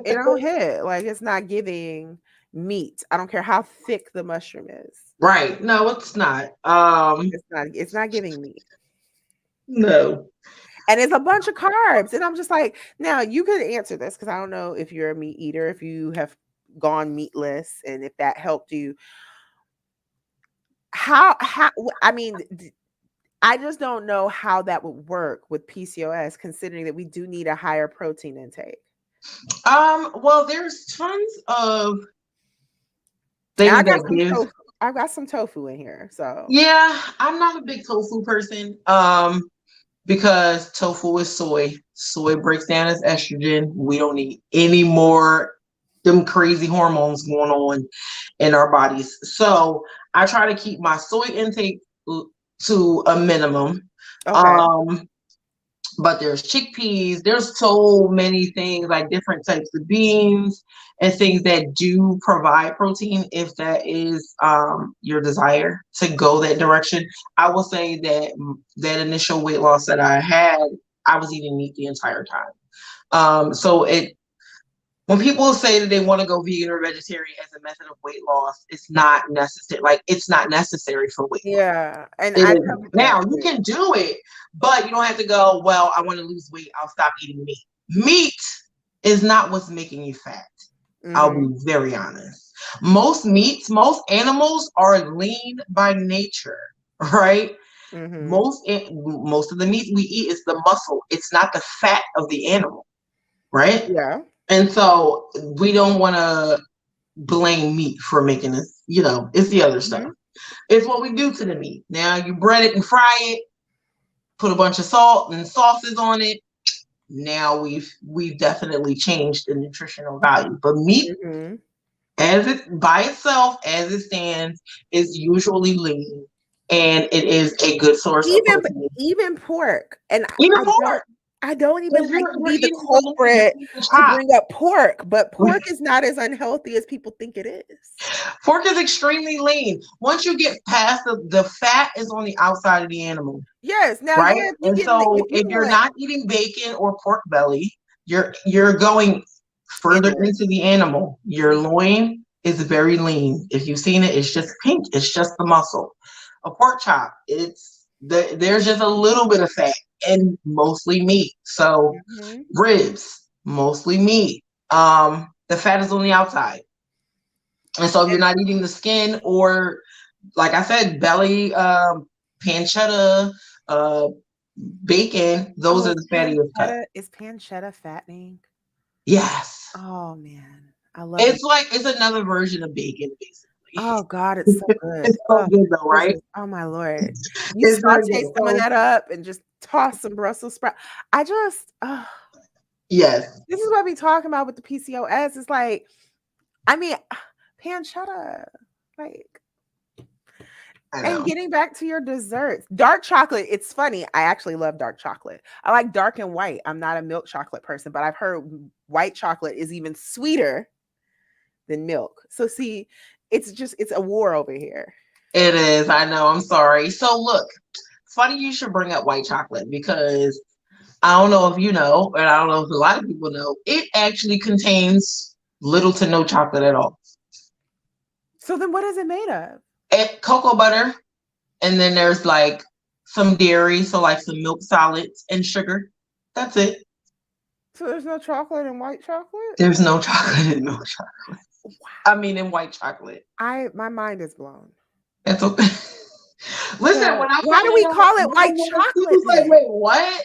It don't hit. Like it's not giving meat. I don't care how thick the mushroom is. Right. No, it's not. It's not giving meat. No. And it's a bunch of carbs. And I'm just like, now you could answer this because I don't know if you're a meat eater, if you have gone meatless and if that helped you. How I mean, I just don't know how that would work with PCOS, considering that we do need a higher protein intake. Well, there's tons of And things that give. I got some tofu in here. So Yeah, I'm not a big tofu person. Because tofu is soy. Soy breaks down as estrogen. We don't need any more them crazy hormones going on in our bodies. So I try to keep my soy intake to a minimum. okay. Um, but there's chickpeas, there's so many things like different types of beans and things that do provide protein if that is your desire to go that direction. I will say that that initial weight loss that I had, I was eating meat the entire time. So it when people say that they want to go vegan or vegetarian as a method of weight loss, it's not necessary. Like it's not necessary for weight loss. Yeah. And It I is. tell people that Now you too. can do it, but you don't have to go, well, I want to lose weight, I'll stop eating meat. Meat is not what's making you fat. I'll Hmm. be very honest. Most meats, most animals are lean by nature, right? Mm-hmm. Most of the meat we eat is the muscle. It's not the fat of the animal, right? Yeah. And so we don't want to blame meat for making this. It's the other stuff. Mm-hmm. It's what we do to the meat. Now you bread it and fry it, put a bunch of salt and sauces on it. Now we've definitely changed the nutritional value. But meat, Mm-hmm. as it by itself, as it stands, is usually lean, and it is a good source of Even protein. even pork, and Even I don't pork, I don't even because like to you're be the eating the lean, you're culprit eating the to chop. bring up pork, but pork is not as unhealthy as people think it is. Pork is extremely lean. Once you get past the fat is on the outside of the animal, Yes, now right? yeah, if you And getting if so you if you're want not eating bacon or pork belly, you're going in further it. into the animal. Your loin is very lean. If you've seen it, it's just pink. It's just the muscle. A pork chop, there's just a little bit of fat and mostly meat. So Mhm. ribs, mostly meat. The fat is on the outside. And so if you're And not eating the skin or, like I said, belly, pancetta, uh, bacon, those oh, are the fattiest cuts. is pancetta fattening? Yes. Oh man, I love me. It's another version of bacon, basically. Oh God, it's so good. It's so Oh, good though, right? Jesus. Oh my Lord. You It's very saute good. some of So that up and just toss some Brussels sprout. I just yes, this is what we talking about with the PCOS. It's like, I mean, pancetta, like, I and know. getting back to your desserts, dark chocolate. It's funny. I actually love dark chocolate. I like dark and white. I'm not a milk chocolate person, but I've heard white chocolate is even sweeter than milk. So see, it's a war over here. It is. I know. I'm sorry. So look, it's funny you should bring up white chocolate because I don't know if you know, and I don't know if a lot of people know, it actually contains little to no chocolate at all. So then what is it made of? Cocoa butter, and then there's like some dairy, so like some milk solids and sugar. That's it. So there's no chocolate in white chocolate? There's no chocolate in milk chocolate. I mean, in white chocolate. My mind is blown. That's okay. Listen, So when I why found do it we out, call it my white mom, she chocolate was like, then? "Wait, what?"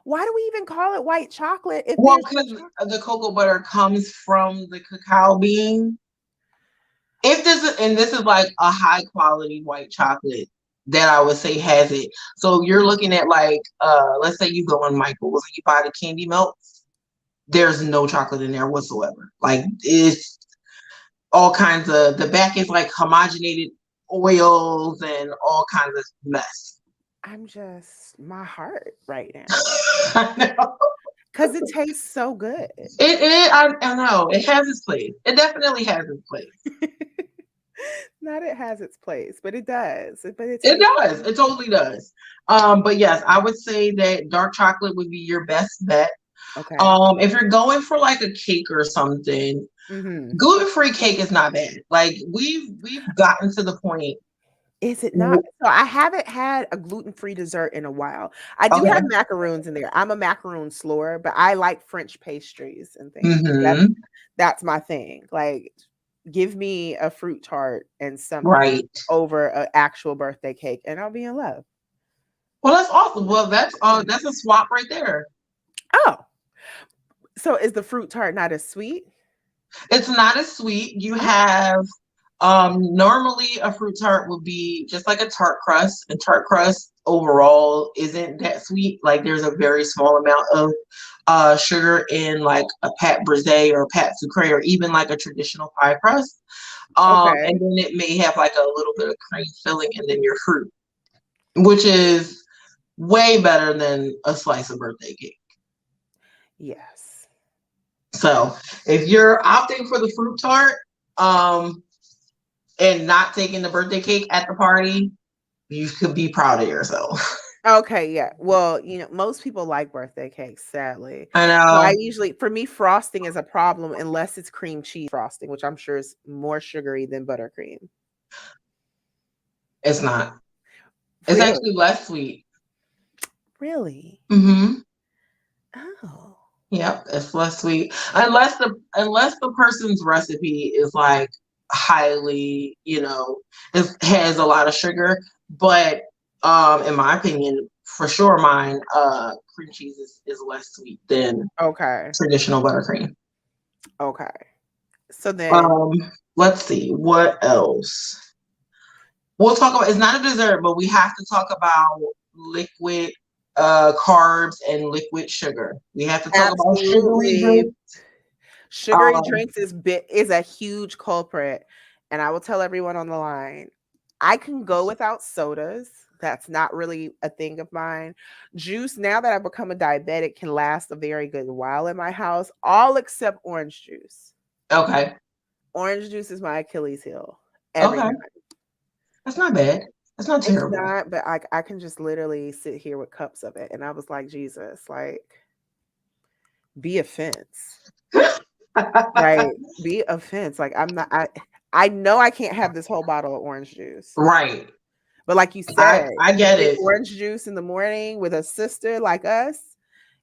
Why do we even call it white chocolate if Well, there's no because chocolate? the cocoa butter comes from the cacao bean. If this is, and this is like a high quality white chocolate that I would say has it. So you're looking at like, let's say you go in Michael's and you buy the candy milk. There's no chocolate in there whatsoever. Like it's all kinds of, the back is like homogenated oils and all kinds of mess. I'm just my heart right now I know. because it tastes so good. I know. It has its place. It definitely has its place. Not it has its place, but it does. But it It tastes does. It totally does. But yes, I would say that dark chocolate would be your best bet. okay. If you're going for like a cake or something, Hmm. gluten-free cake is not bad. Like we've gotten to the point. Is it not? So I haven't had a gluten-free dessert in a while. I do Okay. have macaroons in there. I'm a macaroon slower, but I like French pastries and things. Mm-hmm. That's my thing. Like, give me a fruit tart and something Right. over an actual birthday cake, and I'll be in love. Well, that's awesome. Well, that's a swap right there. Oh, so is the fruit tart not as sweet? It's not as sweet. You Mm, have normally a fruit tart would be just like a tart crust, and tart crust overall isn't that sweet. Like there's a very small amount of sugar in like a pâte brisée or a pâte sucrée or even like a traditional pie crust. And okay. then it may have like a little bit of cream filling and then your fruit, which is way better than a slice of birthday cake. Yes. So if you're opting for the fruit tart, um, and not taking the birthday cake at the party, you could be proud of yourself. Okay, yeah. Well, most people like birthday cakes, sadly. I So I know usually, for me, frosting is a problem unless it's cream cheese frosting, which I'm sure is more sugary than buttercream. it's not. It's Really? actually less sweet. Really? Mm-hmm. Oh. Yep, it's less sweet. Unless the person's recipe is like highly, it has a lot of sugar. But In my opinion, for sure, mine cream cheese is less sweet than Okay. traditional buttercream. Okay. So then, Um, let's see what else. We'll talk about. It's not a dessert, but we have to talk about liquid carbs and liquid sugar. We have to talk about sugary absolutely, drinks. sugary Um, drinks is a huge culprit, and I will tell everyone on the line, I can go without sodas. That's not really a thing of mine. Juice, now that I've become a diabetic, can last a very good while in my house, all except orange juice. okay, Orange juice is my Achilles heel every okay, time. that's not bad. That's not It's terrible. not, but I can just literally sit here with cups of it. And I was like, Jesus, like, be offense. Right. Be offense. Like I'm not I know I can't have this whole bottle of orange juice. Right. But like you said, I you get drink it. orange juice in the morning with a sister like us,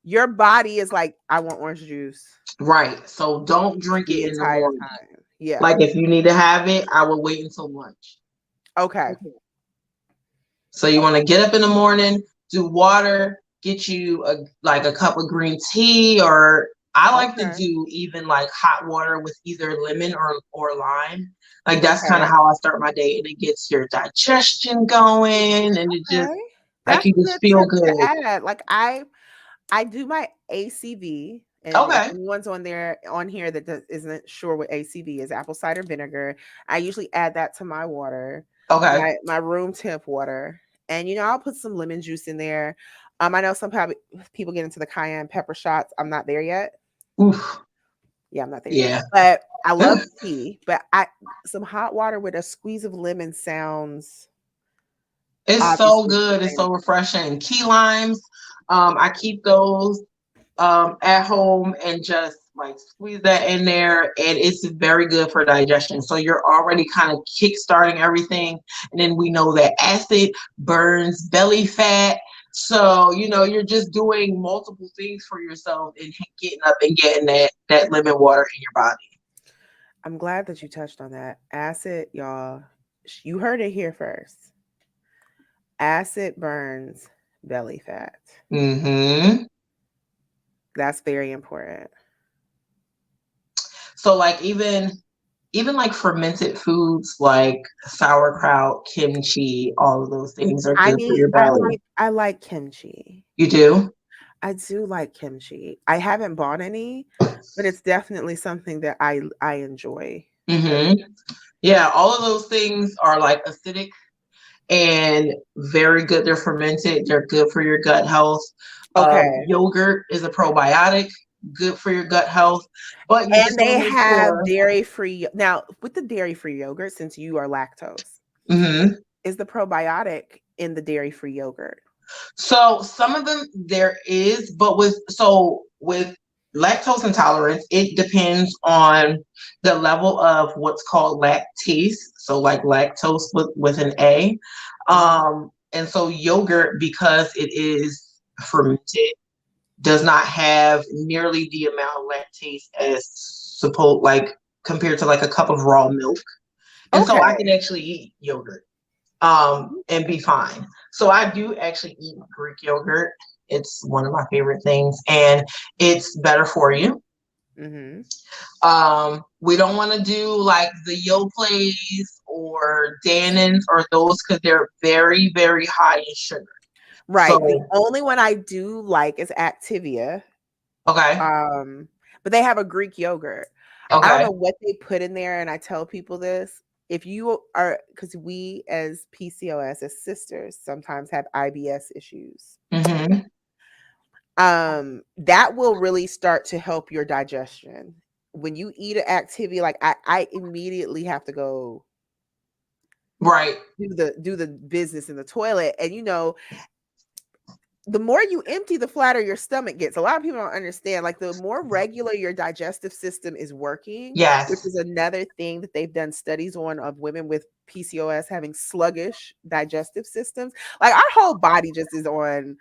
your body is like, I want orange juice Right. So don't drink the it in the entire morning. time. Yeah. Like if you need to have it, I will wait until lunch. Okay. So you want to get up in the morning, do water, get you a cup of green tea, or I like to Okay. do even like hot water with either lemon or lime. Like that's kind of Okay. how I start my day, and it gets your digestion going, and it just Okay. like That's you a just good feel tip to good. add. Like I do my ACV, and if Okay. anyone's on here that isn't sure what ACV is, apple cider vinegar, I usually add that to my water, Okay. my room temp water, and I'll put some lemon juice in there. I know some people get into the cayenne pepper shots. I'm not there yet. Oof. Yeah, I'm not there yet. Yeah. But I love tea. But I some hot water with a squeeze of lemon sounds It's so obviously good. It's so sustainable. refreshing. Key limes, I keep those at home and just like squeeze that in there, and it's very good for digestion. So you're already kind of kick-starting everything, and then we know that acid burns belly fat. So you're just doing multiple things for yourself and getting up and getting that lemon water in your body. I'm glad that you touched on that. Acid, y'all. You heard it here first. Acid burns belly fat. Hmm. That's very important. So like even like fermented foods like sauerkraut, kimchi, all of those things are I good for need your belly. I like kimchi. You do? I do like kimchi. I haven't bought any, but it's definitely something that I enjoy. Hmm. Yeah, all of those things are like acidic and very good. They're fermented. They're good for your gut health. Okay. Yogurt is a probiotic, good for your gut health. But you just And want they to make have sure. dairy-free. Now, with the dairy-free yogurt, since you are lactose, Hmm. is the probiotic in the dairy-free yogurt? So some of them there is, but with lactose intolerance, it depends on the level of what's called lactase. So like lactose with an A. Mhm. And so yogurt, because it is fermented, does not have nearly the amount of lactase as supposed like compared to like a cup of raw milk. And so I can Okay. actually eat yogurt and be fine. So I do actually eat Greek yogurt. It's one of my favorite things, and it's better for you. Mhm. We don't want to do like the Yoplait or Dannons or those because they're very, very high in sugar. Right. The So, only one I do like is Activia. okay, Um, but they have a Greek yogurt. I don't okay, know what they put in there, and I tell people this. If you are, because we as PCOS, as sisters, sometimes have IBS issues. hmm, That will really start to help your digestion. When you eat an Activia, like I immediately have to go right, do the business in the toilet. And the more you empty, the flatter your stomach gets. A lot of people don't understand. Like the more regular your digestive system is working, which yes, is another thing that they've done studies on of women with PCOS having sluggish digestive systems. Like our whole body just is on,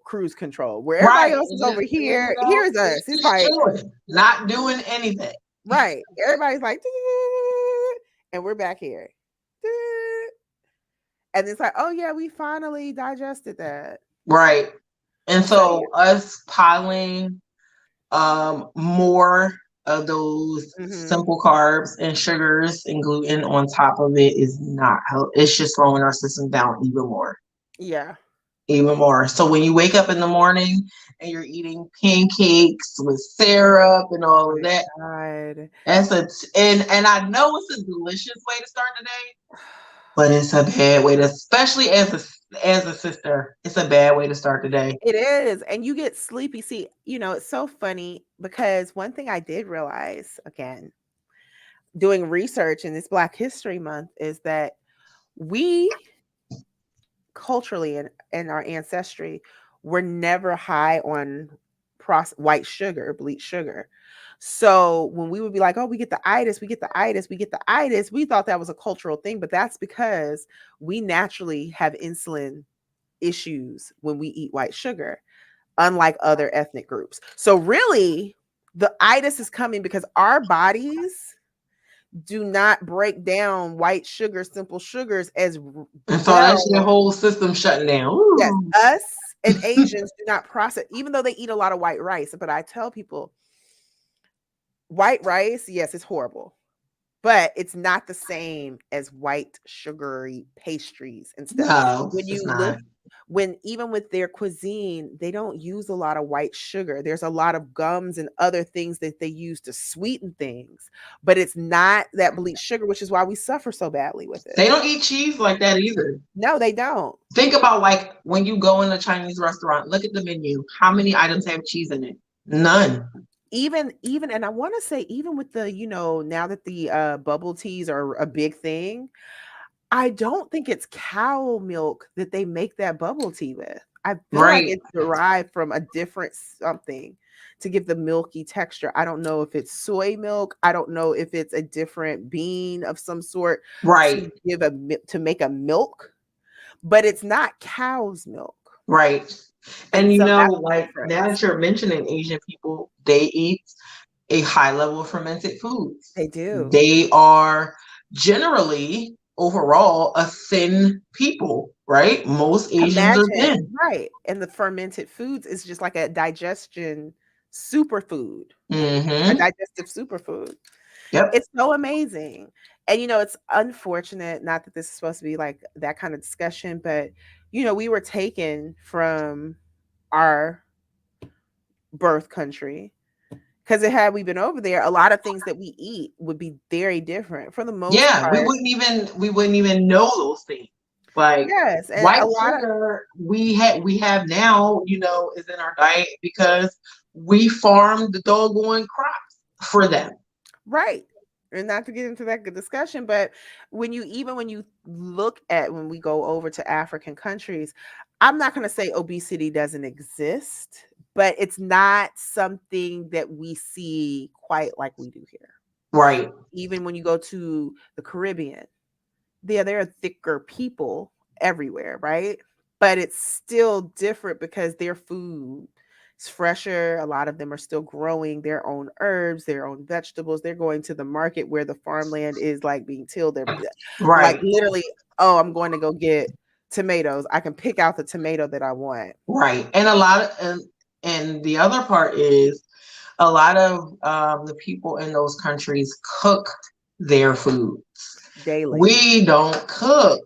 cruise control. Where everybody right, else is over here, here's us. it's It's just like, chilling, not doing anything. right. Everybody's like, and we're back here. And it's like, oh yeah, we finally digested that. Right. And So yeah. so us piling more of those Hmm. simple carbs and sugars and gluten on top of it is not help. It's just slowing our system down even more. Yeah. Even more. So when you wake up in the morning and you're eating pancakes with syrup and Oh all of my that, God. and I know it's a delicious way to start the day, but it's a bad way to, especially as a sister, it's a bad way to start the day. It is. And you get sleepy. See, it's so funny because one thing I did realize again, doing research in this Black History Month is that we culturally and our ancestry were never high on white sugar, bleach sugar. So when we would be like, oh, we get the itis, we get the itis, we get the itis, we thought that was a cultural thing, but that's because we naturally have insulin issues when we eat white sugar, unlike other ethnic groups. So really, the itis is coming because our bodies do not break down white sugar, simple sugars as And so that's your well. whole system shutting down. Yes, Ooh. us and Asians do not process, even though they eat a lot of white rice. But I tell people, white rice, yes, it's horrible, but it's not the same as white sugary pastries and stuff. No, When it's you look, not. when even with their cuisine, they don't use a lot of white sugar. There's a lot of gums and other things that they use to sweeten things, but it's not that bleach sugar, which is why we suffer so badly with it. They don't eat cheese like that either. No, they don't. Think about like when you go in a Chinese restaurant, look at the menu. How many items have cheese in it? None. Even and I want to say even with the now that the bubble teas are a big thing, I don't think it's cow milk that they make that bubble tea with. I feel like Right. it's derived from a different something to give the milky texture. I don't know if it's soy milk. I don't know if it's a different bean of some sort Right. to to make a milk, but it's not cow's milk. Right. And And so that's the like now that difference. you're mentioning Asian people, they eat a high level of fermented foods. They do. They are generally overall a thin people, right? Most Asians are Imagine, thin. right, and the fermented foods is just like a digestion superfood, a Mm-hmm. digestive superfood. Yep. It's so amazing. And it's unfortunate, not that this is supposed to be like that kind of discussion, but we were taken from our birth country because had we been over there, a lot of things that we eat would be very different for the most Yeah, part. we wouldn't even know those things. Like Yes, and white a lot of sugar we have now, is in our diet because we farm the doggone crops for them. right. And not to get into that good discussion, but when you look at when we go over to African countries, I'm not going to say obesity doesn't exist, but it's not something that we see quite like we do here. Right. Even when you go to the Caribbean, there are thicker people everywhere, right? But it's still different because their food is fresher. A lot of them are still growing their own herbs, their own vegetables. They're going to the market where the farmland is like being tilled. They're like Right. literally, oh, I'm going to go get tomatoes. I can pick out the tomato that I want Right. And a lot of and the other part is a lot of the people in those countries cook their food. daily. We don't cook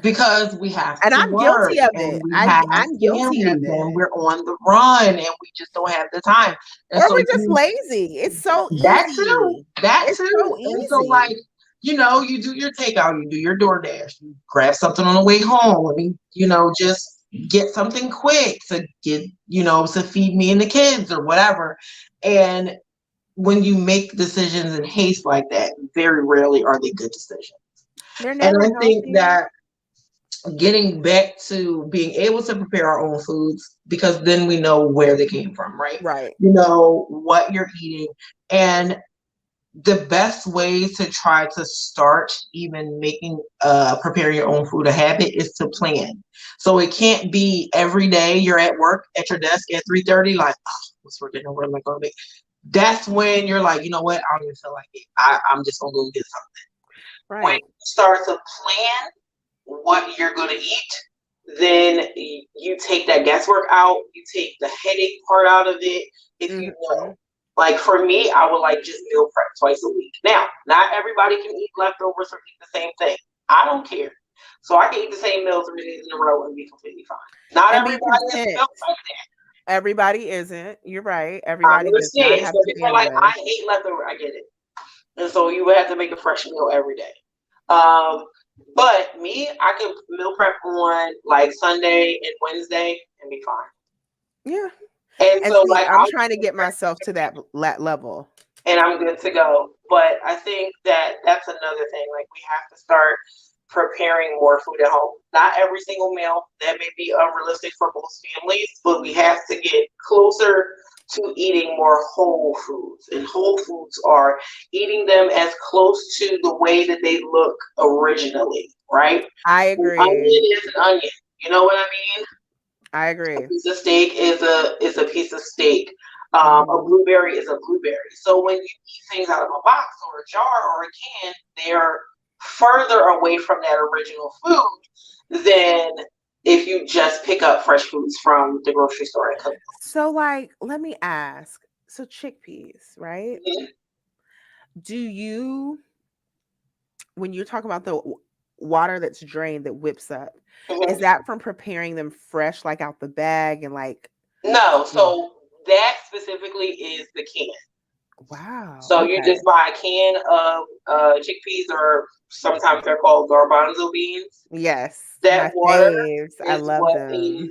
because we have And to I'm work guilty of and it. we have I'm guilty of families and it. we're on the run and we just don't have the time. And Or so we're just lazy. It's so that too, easy. that It's so too. And so easy. you do your takeout, you do your DoorDash, you grab something on the way home. I mean, just get something quick to get, to feed me and the kids or whatever. And when you make decisions in haste like that, very rarely are they good decisions. They're And never I think healthy. that getting back to being able to prepare our own foods because then we know where they came from, right? Right. You know what you're eating. And the best way to try to start even making preparing your own food a habit is to plan. So it can't be every day you're at work at your desk at 3:30, like, oh, what's for dinner? What am I going to make? That's when you're like, you know what? I don't even feel like it. I'm just going to go get something. When Right. you start to plan what you're going to eat, then you take that guesswork out. You take the headache part out of it. If you know, Mm-hmm. like for me, I would like just meal prep twice a week. Now, not everybody can eat leftovers or eat the same thing. I don't care. So I can eat the same meal 3 days in a row and be completely fine. Not And be everybody is content. built like that. Everybody isn't. You're right. I Everybody does not understand. have So the people are like, bandwidth. I hate leftover. I get it. And so you would have to make a fresh meal every day. Um, but me, I can meal prep on like Sunday and Wednesday and be fine. Yeah. And And so see, like I'm I'll trying to get myself to that level. and I'm good to go. But I think that that's another thing. Like we have to start preparing more food at home. Not every single meal. That may be unrealistic for most families, but we have to get closer to eating more whole foods. And whole foods are eating them as close to the way that they look originally, right? I An agree. onion is an onion. You know what I mean? I A agree. piece of steak is a piece of steak. A Hmm. blueberry is a blueberry. So when you eat things out of a box or a jar or a can, they're further away from that original food than if you just pick up fresh foods from the grocery store and cook So, like, let me ask. So, chickpeas, right? them. Do you, when you're talking about the water that's drained that whips up, is Mhm. that from preparing them fresh, like out the bag and like, No, mm, so that specifically is the can. wow, So you okay. just buy a can of chickpeas, or sometimes they're called garbanzo beans. Yes, That my water faves. I is love what them.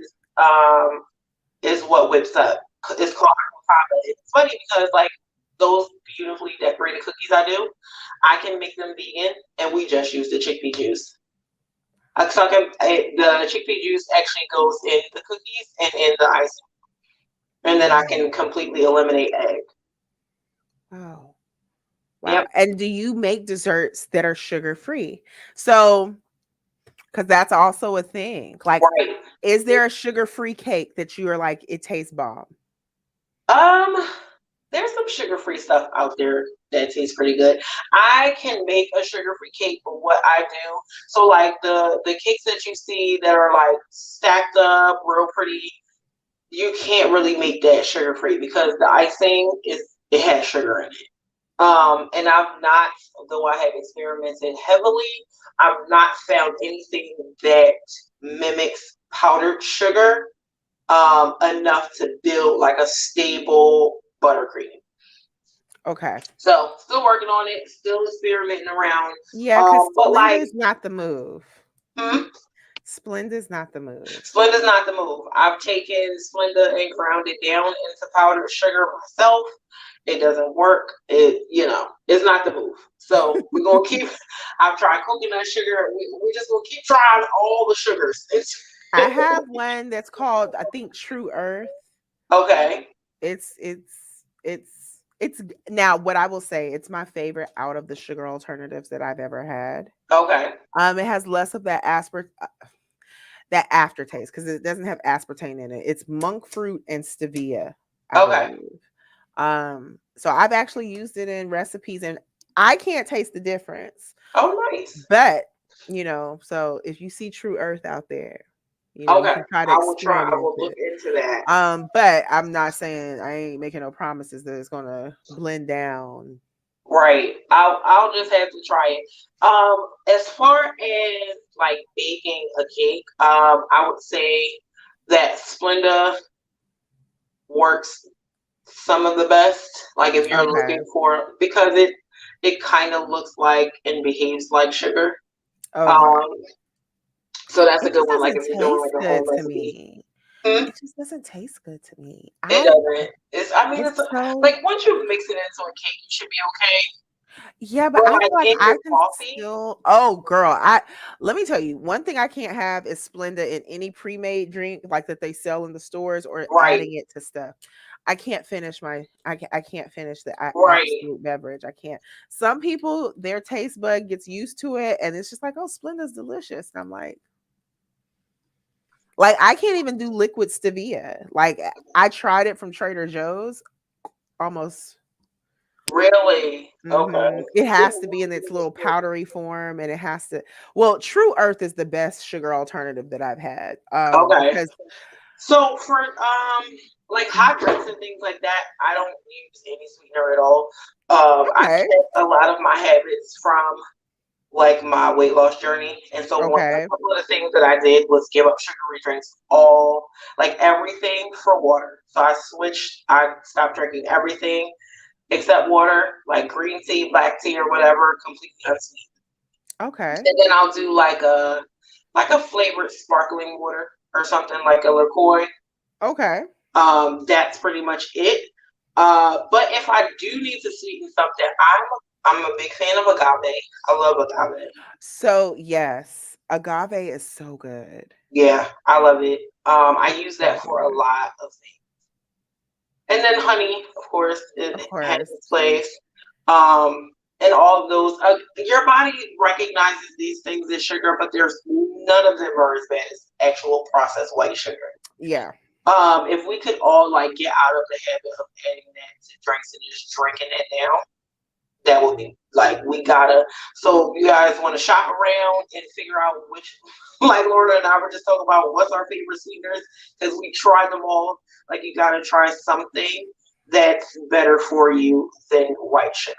is what whips up. It's called avocado. It's funny because like those beautifully decorated cookies I do, I can make them vegan, and we just use the chickpea juice. The chickpea juice actually goes in the cookies and in the icing, and then I Wow. can completely eliminate egg. Wow. Wow. Yep, And do you make desserts that are sugar free? So, because that's also a thing. Like, right. is there a sugar free cake that you are like, it tastes bomb? Um, there's some sugar-free stuff out there that tastes pretty good. I can make a sugar-free cake, but what I do, so like the cakes that you see that are like stacked up, real pretty, you can't really make that sugar-free because the icing it has sugar in it. And I've not, though I have experimented heavily, I've not found anything that mimics powdered sugar enough to build like a stable buttercream. Okay. So still working on it, still experimenting around. Yeah, because But Splenda like, is not the move. hmm, Splenda is not the move. Splenda's not the move. I've taken Splenda and ground it down into powdered sugar myself. It doesn't work. It's not the move. So we're gonna keep. I've tried coconut sugar. We're just gonna keep trying all the sugars. I have one that's called, I think, True Earth. Okay. It's now what I will say, it's my favorite out of the sugar alternatives that I've ever had. Okay. It has less of that aftertaste because it doesn't have aspartame in it. It's monk fruit and stevia, I Okay. believe. So I've actually used it in recipes and I can't taste the difference. Oh, nice. But, so if you see True Earth out there, you Okay. can try to I will try. I experiment will look it. into that. But I'm not saying I ain't making no promises that it's gonna blend down. Right. I'll just have to try it. As far as like baking a cake, I would say that Splenda works some of the best. Like if you're Okay. looking for, because it kind of looks like and behaves like sugar. Okay. Um, so that's a It good just one. Like doesn't if you're doing taste like a good home to recipe. me. Hmm? It just doesn't taste good to me. It doesn't. It's It's so like once you mix it into a cake, you should be okay. Yeah, but But I feel like like in I your can coffee, still oh girl, I let me tell you, one thing I can't have is Splenda in any pre-made drink like that they sell in the stores or right, adding it to stuff. I can't finish the right. absolute beverage. I can't. Some people their taste bud gets used to it and it's just like, "Oh, Splenda's delicious." And I'm like I can't even do liquid stevia. Like I tried it from Trader Joe's almost Really? Okay. It has to be in its little powdery form, and it has to. Well, True Earth is the best sugar alternative that I've had. Okay. Because So for like hot drinks and things like that, I don't use any sweetener at all. I okay, kept a lot of my habits from like my weight loss journey, and so a okay, couple of the things that I did was give up sugary drinks, all like everything for water. So I switched. I stopped drinking everything except water, like green tea, black tea, or whatever, completely unsweetened. okay, And then I'll do like a flavored sparkling water or something like a liqueur. okay. That's pretty much it. But if I do need to sweeten something, I'm a big fan of agave. I love agave. So yes, agave is so good, Yeah, I love it. I use so that for a good. lot of things. And then honey, of course, Of it has course, its place. And all of those, your body recognizes these things as sugar, but there's none of them are as bad as actual processed white sugar. yeah, If we could all like get out of the habit of adding that to drinks and just drinking it now, that would be like we gotta. So you guys want to shop around and figure out which, like Lorna and I were just talking about, what's our favorite sweeteners because we tried them all. Like you gotta try something that's better for you than white sugar.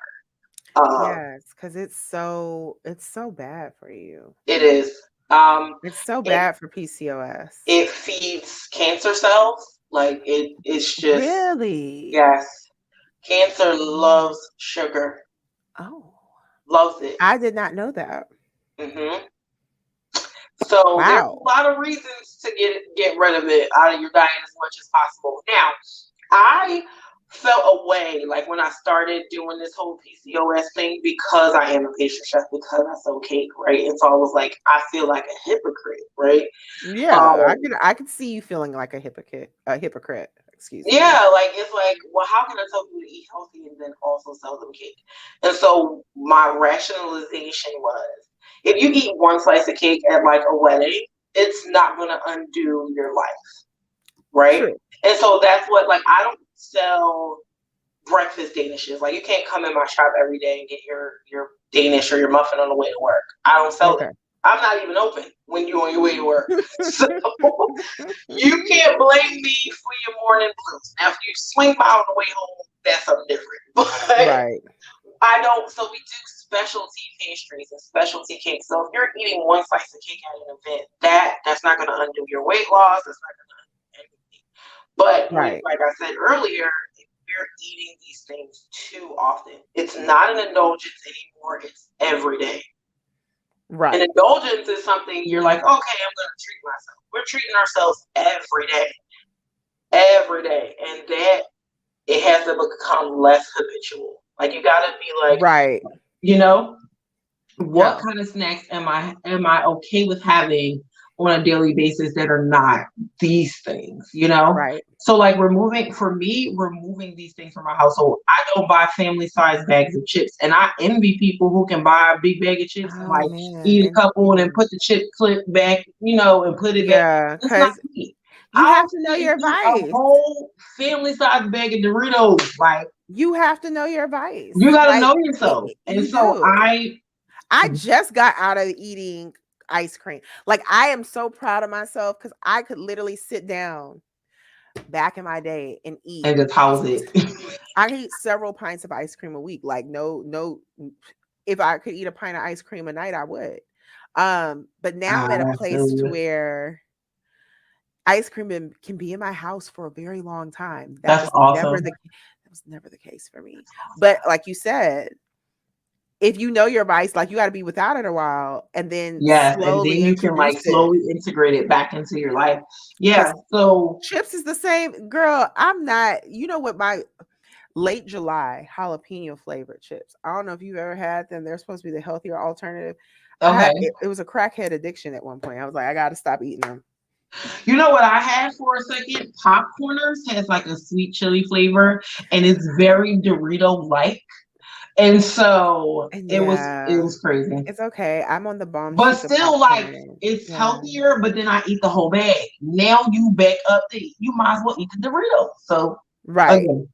Um, yes, because it's so bad for you. it is. Um, It's so it bad for PCOS. it feeds cancer cells. Like it's just Really? yes. Cancer Mm. loves sugar, Oh, loves it. I did not know that. hmm So there's Wow. a lot of reasons to get rid of it out of your diet as much as possible. Now, I felt a way like when I started doing this whole PCOS thing because I am a pastry chef because I sell cake, right? And so I was like, I feel like a hypocrite, right? Yeah, Um, I could see you feeling like a hypocrite. A hypocrite. Excuse me. yeah, like it's like, well, how can I tell people to eat healthy and then also sell them cake? And so my rationalization was, if you eat one slice of cake at like a wedding, it's not gonna undo your life, right? True. And so that's what like I don't sell breakfast danishes. Like you can't come in my shop every day and get your Danish or your muffin on the way to work. I don't sell them. Okay. I'm not even open when you're on your way to work. So you can't blame me for your morning blues. Now, if you swing by on the way home, that's something different. But Right. I don't. So we do specialty pastries and specialty cakes. So if you're eating one slice of cake at an event, that's not going to undo your weight loss. That's not going to undo anything. But when, Right. like I said earlier, if you're eating these things too often, it's not an indulgence anymore. It's every day. An Right. indulgence is something you're like, okay, I'm going to treat myself. We're treating ourselves every day, and that it has to become less habitual. Like you got to be like, Right. you know, what No. kind of snacks am I okay with having on a daily basis that are not these things, you know? Right. So like removing these things from my household. I don't buy family size bags of chips. And I envy people who can buy a big bag of chips and Oh like man. eat a And couple and then put the chip clip back, and put it back. yeah, It's not because me. you I have to know can't your eat a vice. whole family size bag of Doritos. Like You have to know your you vice. gotta Like know yourself. And you so do. I I just got out of eating ice cream. Like I am so proud of myself because I could literally sit down back in my day and eat. and just house it. I could eat several pints of ice cream a week. Like no, if I could eat a pint of ice cream a night, I would. But now I'm at a I place feel to you. where ice cream can be in my house for a very long time. That's awesome. That was never the case for me. But like you said, if you know your vice, like you got to be without it a while and then Yes, and then slowly you can introduce like it. slowly integrate it back into your life. Yeah. Because So chips is the same, girl. I'm not. You know what? My late July jalapeno flavored chips. I don't know if you've ever had them. They're supposed to be the healthier alternative. okay. It was a crackhead addiction at one point. I was like, I got to stop eating them. You know what I had for a second? Popcorners has like a sweet chili flavor and it's very Dorito like. And so And it yeah, was crazy. it's okay. I'm on the bomb But cheap of still like popcorn. it's Yeah. healthier, but then I eat the whole bag. Now you back up you might as well eat the Dorito. So Right. again,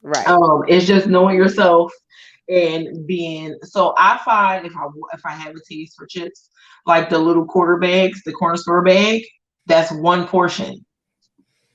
Right. It's just knowing yourself and being. So I find if I have a taste for chips, like the little quarter bags, the corner store bag, that's one portion.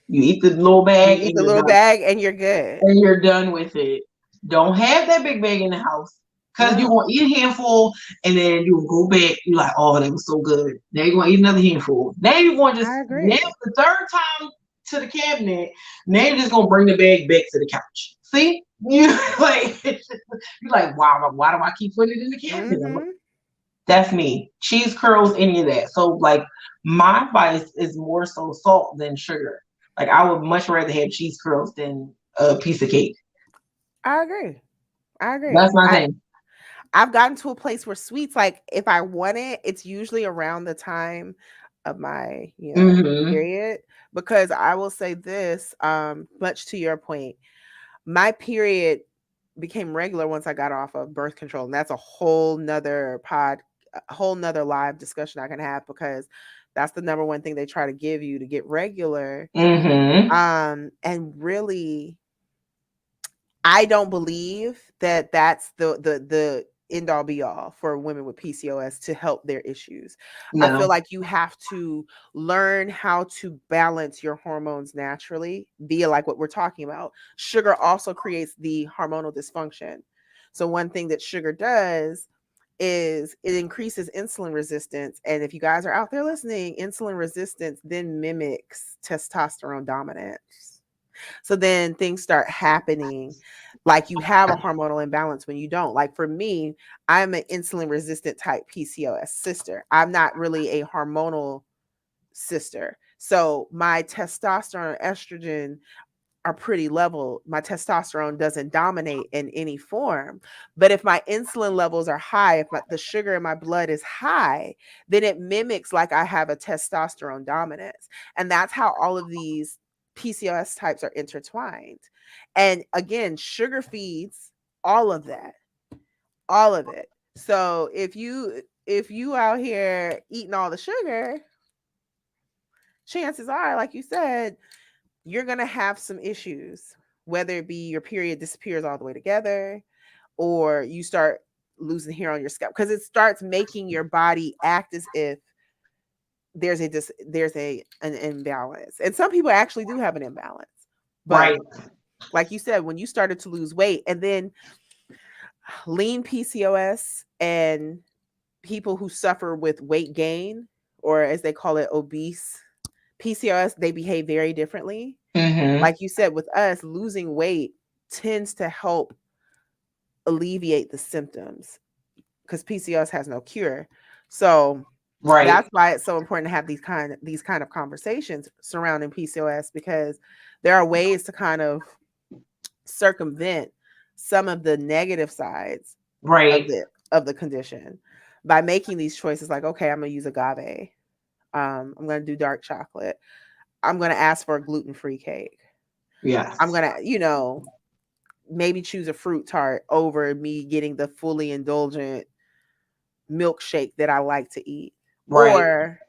You eat the little You bag eat and the you're little done. bag and you're good. And you're done with it. Don't have that big bag in the house. Cause you're No, gonna eat a handful and then you go back, you're like, oh, that was so good. Now you're gonna eat another handful. Now you're gonna just I now agree. the third time to the cabinet, now you're just gonna bring the bag back to the couch. See? You like you're like, wow, why do I keep putting it in the cabinet? Mm-hmm. That's me. Cheese curls, any of that. So like my vice is more so salt than sugar. Like I would much rather have cheese curls than a piece of cake. I agree. I agree. That's my thing. I've gotten to a place where sweets, like if I want it, it's usually around the time of my, Hmm. period. Because I will say this, much to your point, my period became regular once I got off of birth control. And that's a whole nother live discussion I can have because that's the number one thing they try to give you to get regular. Hmm. And really I don't believe that that's the end all be all for women with PCOS to help their issues. I feel No. like you have to learn how to balance your hormones naturally via like what we're talking about. Sugar also creates the hormonal dysfunction. So one thing that sugar does is it increases insulin resistance, and if you guys are out there listening, insulin resistance then mimics testosterone dominance. So then things start happening like you have a hormonal imbalance when you don't. Like for me, I'm an insulin resistant type PCOS sister. I'm not really a hormonal sister. So my testosterone, estrogen are pretty level. My testosterone doesn't dominate in any form. But if my insulin levels are high, if the sugar in my blood is high, then it mimics like I have a testosterone dominance. And that's how all of these PCOS types are intertwined. And again, sugar feeds all of that, all of it. So if you out here eating all the sugar, chances are, like you said, you're going to have some issues, whether it be your period disappears all the way together or you start losing hair on your scalp because it starts making your body act as if there's an imbalance. And some people actually do have an imbalance. But Right. like you said, when you started to lose weight and then lean PCOS and people who suffer with weight gain, or as they call it, obese PCOS, they behave very differently. Hmm. Like you said, with us, losing weight tends to help alleviate the symptoms because PCOS has no cure. So Right. that's why it's so important to have these kind of conversations surrounding PCOS, because there are ways to kind of circumvent some of the negative sides of Right. the condition by making these choices like, okay, I'm gonna use agave. I'm gonna do dark chocolate. I'm gonna ask for a gluten-free cake. I'm Yes. gonna, maybe choose a fruit tart over me getting the fully indulgent milkshake that I like to eat, Right. or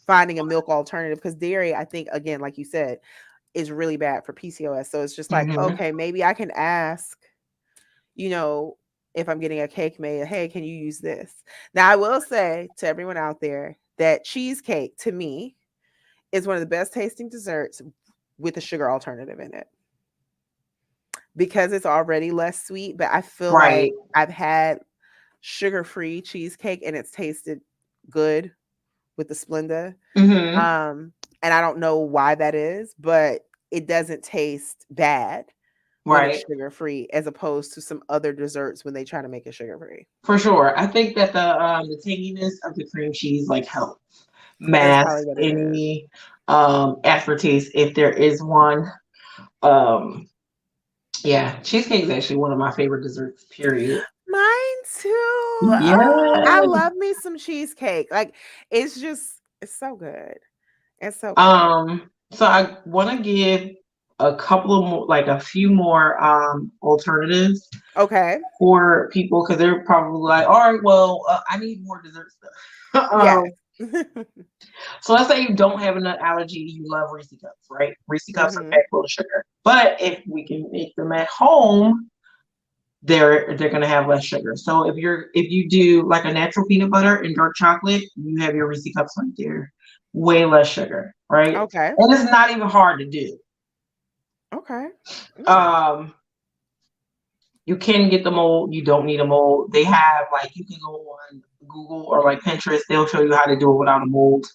finding a milk alternative because dairy, I think, again, like you said, is really bad for PCOS. So it's just like, Hmm. okay, maybe I can ask, you know, if I'm getting a cake made, hey, can you use this? Now, I will say to everyone out there that cheesecake to me is one of the best tasting desserts with a sugar alternative in it because it's already less sweet. But I feel like Right. I've had sugar-free cheesecake and it's tasted good with the Splenda. Hmm. And I don't know why that is, but it doesn't taste bad when it's Right. sugar-free as opposed to some other desserts when they try to make it sugar-free. For sure. I think that the tanginess of the cream cheese like helps That's mask probably what it is. any aftertaste if there is one. Um yeah, cheesecake is actually one of my favorite desserts, period. Mine too. I Yeah. love me some cheesecake. Like it's so good. It's so good. So I want to give a couple of more, like a few more alternatives Okay. for people because they're probably like, all right, well, I need more dessert stuff. Yes. So let's say you don't have an allergy, you love Reese cups, right? Reese cups are Hmm. packed full of sugar. But if we can make them at home, they're gonna have less sugar. So if you do like a natural peanut butter and dark chocolate, you have your Reese cups right there. Way less sugar, right? Okay. And it's not even hard to do. Okay. Mm. Um, you can get the mold. You don't need a mold. They have like you can go on Google or like Pinterest. They'll show you how to do it without a mold.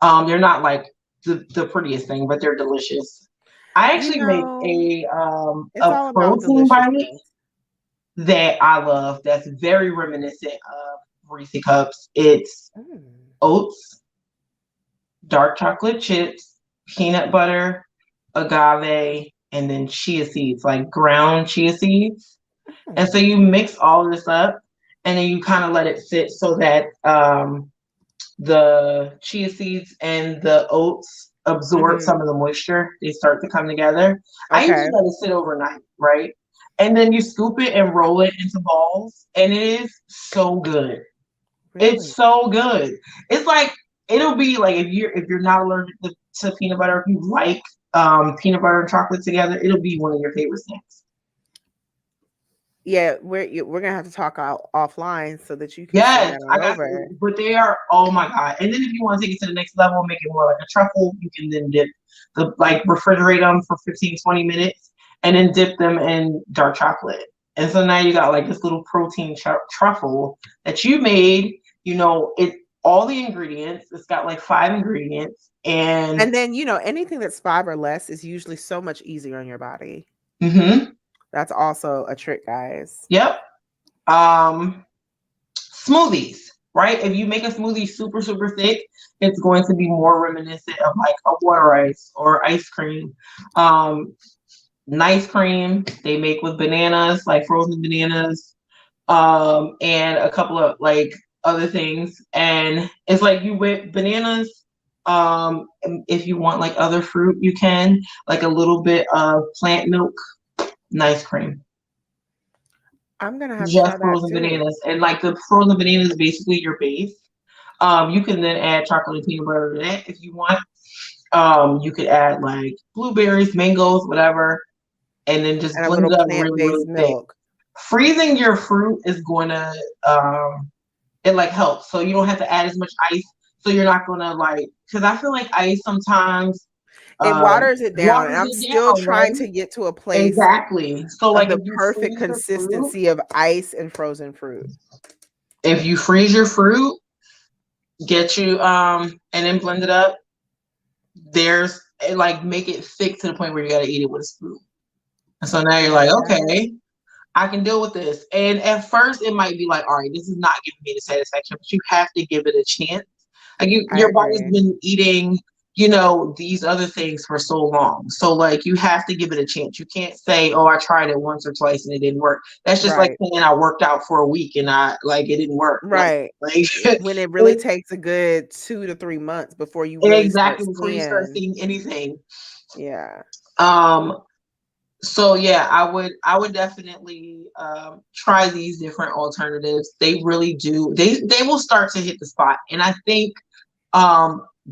They're not like the prettiest thing, but they're delicious. I You actually make know, it's a all about protein bite deliciousness. that I love. That's very reminiscent of Reese cups. It's Mm. oats, dark chocolate chips, peanut butter, agave, and then chia seeds, like ground chia seeds. And so Mm. you mix all of this up, and then you kind of let it sit so that the chia seeds and the oats absorb Hmm. some of the moisture. They start to come together. I usually Okay. let it sit overnight, right? And then you scoop it and roll it into balls, and it is so good. It's Really? so good. It's like it'll be like if you're not allergic to peanut butter, if you like peanut butter and chocolate together, it'll be one of your favorite snacks. Yeah, we're gonna have to talk out offline so that you can send Yes, that I on got over. you. But they are, oh my God. And then if you want to take it to the next level, make it more like a truffle, you can then dip like refrigerate them for 15, 20 minutes and then dip them in dark chocolate. And so now you got like this little protein truffle that you made, it all the ingredients. It's got like 5 ingredients and And then, anything that's 5 or less is usually so much easier on your body. mm-hmm, That's also a trick, guys. yep. Um Smoothies, right? If you make a smoothie super, super thick, it's going to be more reminiscent of like a water ice or ice cream. Um, Nice cream they make with bananas, like frozen bananas, and a couple of like other things. And it's like you whip bananas. If you want like other fruit, you can like a little bit of plant milk, nice cream. I'm gonna have to try Just that frozen too. bananas. And like the frozen bananas is basically your base. You can then add chocolate and peanut butter to that if you want. You could add like blueberries, mangoes, whatever, and then just And a blend little it up really, plant-based really thick. milk. Freezing your fruit is going to it like helps, so you don't have to add as much ice. So you're not gonna like because I feel like ice sometimes It waters it down, and waters I'm it still down, trying right? to get to a place Exactly. So of like the perfect consistency of ice and frozen fruit. if you freeze your fruit, get you and then blend it up there's like make it thick to the point where you got to eat it with a spoon. And so now you're Now like, that okay, I can deal with this. And at first, it might be like, all right, this is not giving me the satisfaction, but you have to give it a chance. Like I your body's agree. been eating, these other things for so long. So like, you have to give it a chance. You can't say, oh, I tried it once or twice and it didn't work. That's just like Right. saying I worked out for a week and I like it didn't work. Right. Like When it really it, takes a good 2 to 3 months before you really start exactly before you start seeing. seeing anything. Yeah. Um, So yeah, I would definitely try these different alternatives. They really do. They will start to hit the spot, and I think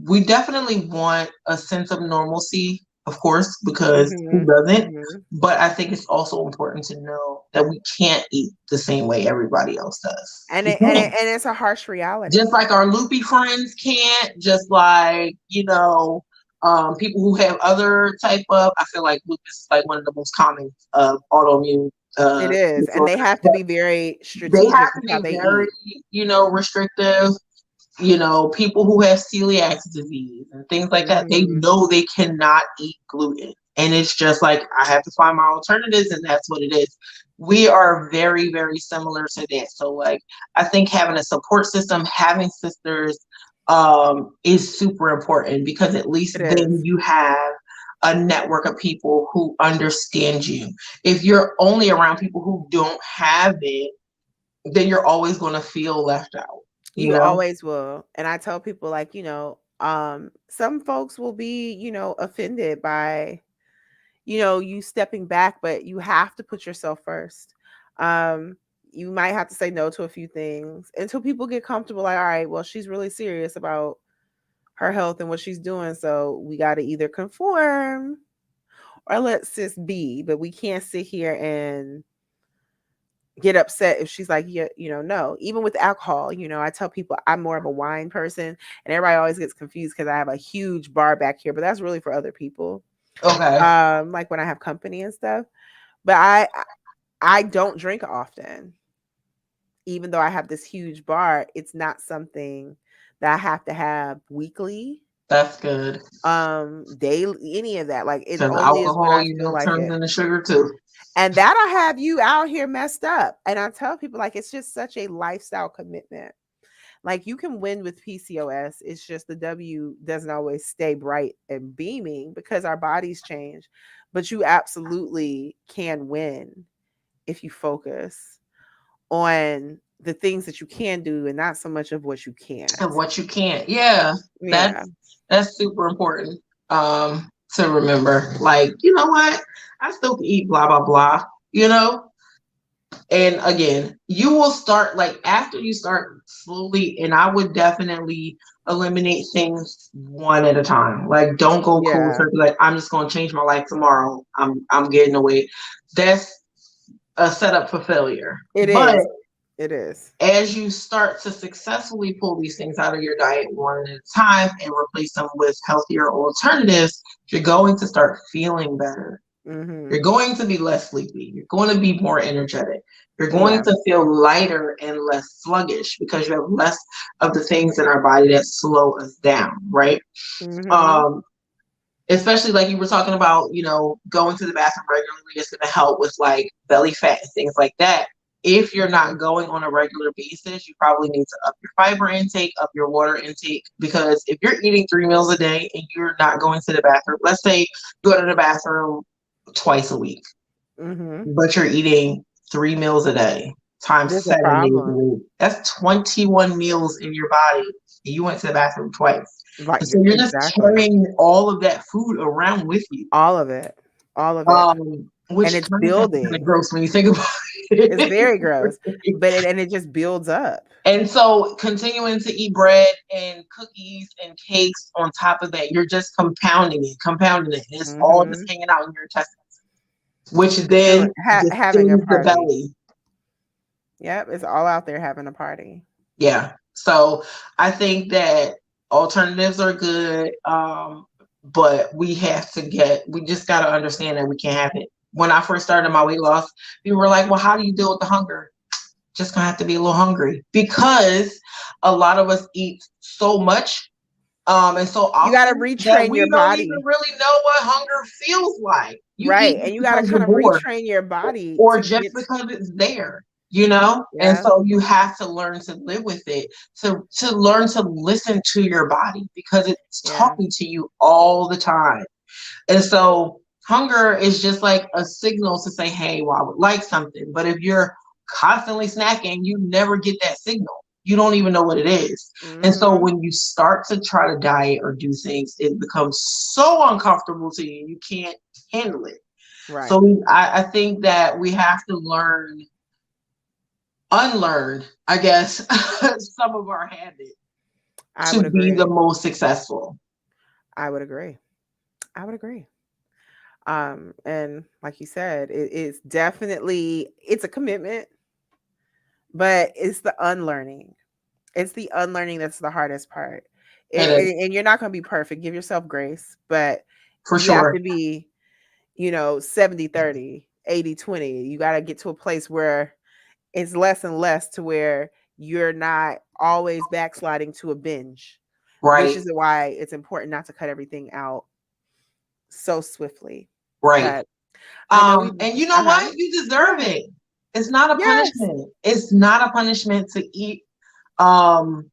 we definitely want a sense of normalcy, of course, because who Mhm. doesn't? Mhm. But I think it's also important to know that we can't eat the same way everybody else does. And We it and it can't. and it's a harsh Just reality. like our loopy friends can't, just like, people who have other type of, I feel like lupus is like one of the most common autoimmune It is, and they disorders. have to But be very they have strategic to with how be they very, eat. restrictive. People who have celiac disease and things like that, they Mhm. know they cannot eat gluten. And it's just like, I have to find my alternatives, and that's what it is. We are very, very similar to that. So, like, I think having a support system, having sisters, is super important because at least It then is. you have a network of people who understand you. If you're only around people who don't have it, then you're always going to feel left out, you You know? always will. And I tell people like, some folks will be, offended by, you stepping back, but you have to put yourself first. Um, you might have to say no to a few things until people get comfortable. Like, all right, well, she's really serious about her health and what she's doing. So we got to either conform or let sis be. But we can't sit here and get upset if she's like, yeah, no. Even with alcohol, I tell people I'm more of a wine person, and everybody always gets confused because I have a huge bar back here, but that's really for other people. Okay. Like when I have company and stuff. But I don't drink often. Even though I have this huge bar, it's not something that I have to have weekly, That's good. daily, any of that. Like it Because only is when alcohol, I feel like turns it. into sugar too. And that'll have you out here messed up. And I tell people like it's just such a lifestyle commitment. Like you can win with PCOS. It's just the W doesn't always stay bright and beaming because our bodies change. But you absolutely can win if you focus on the things that you can do and not so much of what you can't. And what you can't. Yeah. Yeah. That's super important to remember. Like, you know what? I still can eat blah blah blah, you know? And again, you will start like after you start slowly, and I would definitely eliminate things one at a time. Like don't go cold Yeah. turkey, like I'm just gonna change my life tomorrow. I'm getting away. That's a setup for failure. It But is. It is. as you start to successfully pull these things out of your diet one at a time and replace them with healthier alternatives, you're going to start feeling better. Mm-hmm. You're going to be less sleepy. You're going to be more energetic. You're going Yeah. to feel lighter and less sluggish because you have less of the things in our body that slow us down, right? Mm-hmm. Um, Especially like you were talking about, going to the bathroom regularly is going to help with like belly fat and things like that. If you're Mm-hmm. not going on a regular basis, you probably need to up your fiber intake, up your water intake, because if you're eating 3 meals a day and you're not going to the bathroom, let's say you go to the bathroom twice a week, Mm-hmm. but you're eating 3 meals a day times There's a 7 days a problem. week. That's 21 meals in your body. And you went to the bathroom twice. Like And so you're just exactly. carrying all of that food around with you. All of it. All of it. And Which it's kind of building. gross when you think about It's it. very gross. But it just builds up. And so continuing to eat bread and cookies and cakes on top of that, you're just compounding it. It's all just Mm-hmm. hanging out in your intestines, which then Having a distends the party. belly. Yep, it's all out there having a party. Yeah. So I think that alternatives are good. But we just got to understand that we can't have it. When I first started my weight loss, people were like, well, how do you deal with the hunger? Just gonna have to be a little hungry because a lot of us eat so much and so You got to often that retrain your we don't even body. really know what hunger feels like. You Right. eat And just you got to because you're kind of bored retrain your body or to just get, because it's there, you know? And yeah. so you have to learn to live with it, to learn to listen to your body because it's Yeah. talking to you all the time. And so hunger is just like a signal to say, hey, well, I would like something. But if you're constantly snacking, you never get that signal. You don't even know what it is. And so Mm-hmm. when you start to try to diet or do things, it becomes so uncomfortable to you, you can't handle it. Right. So I think that we have to unlearn, I guess, some of our habits I to would be the agree. most successful. I would agree. I would agree. And like you said, it's definitely it's a commitment, but it's the unlearning. It's the unlearning that's the hardest part. And And you're not going to be perfect. Give yourself grace, but for you have sure. to be, 70-30, 80-20. You got to get to a place where it's less and less to where you're not always backsliding to a binge, which Right. is why it's important not to cut everything out so swiftly. Right. But I know we, And you know uh-huh. what? You Go deserve ahead. it. It's not a Yes. punishment. It's not a punishment to eat um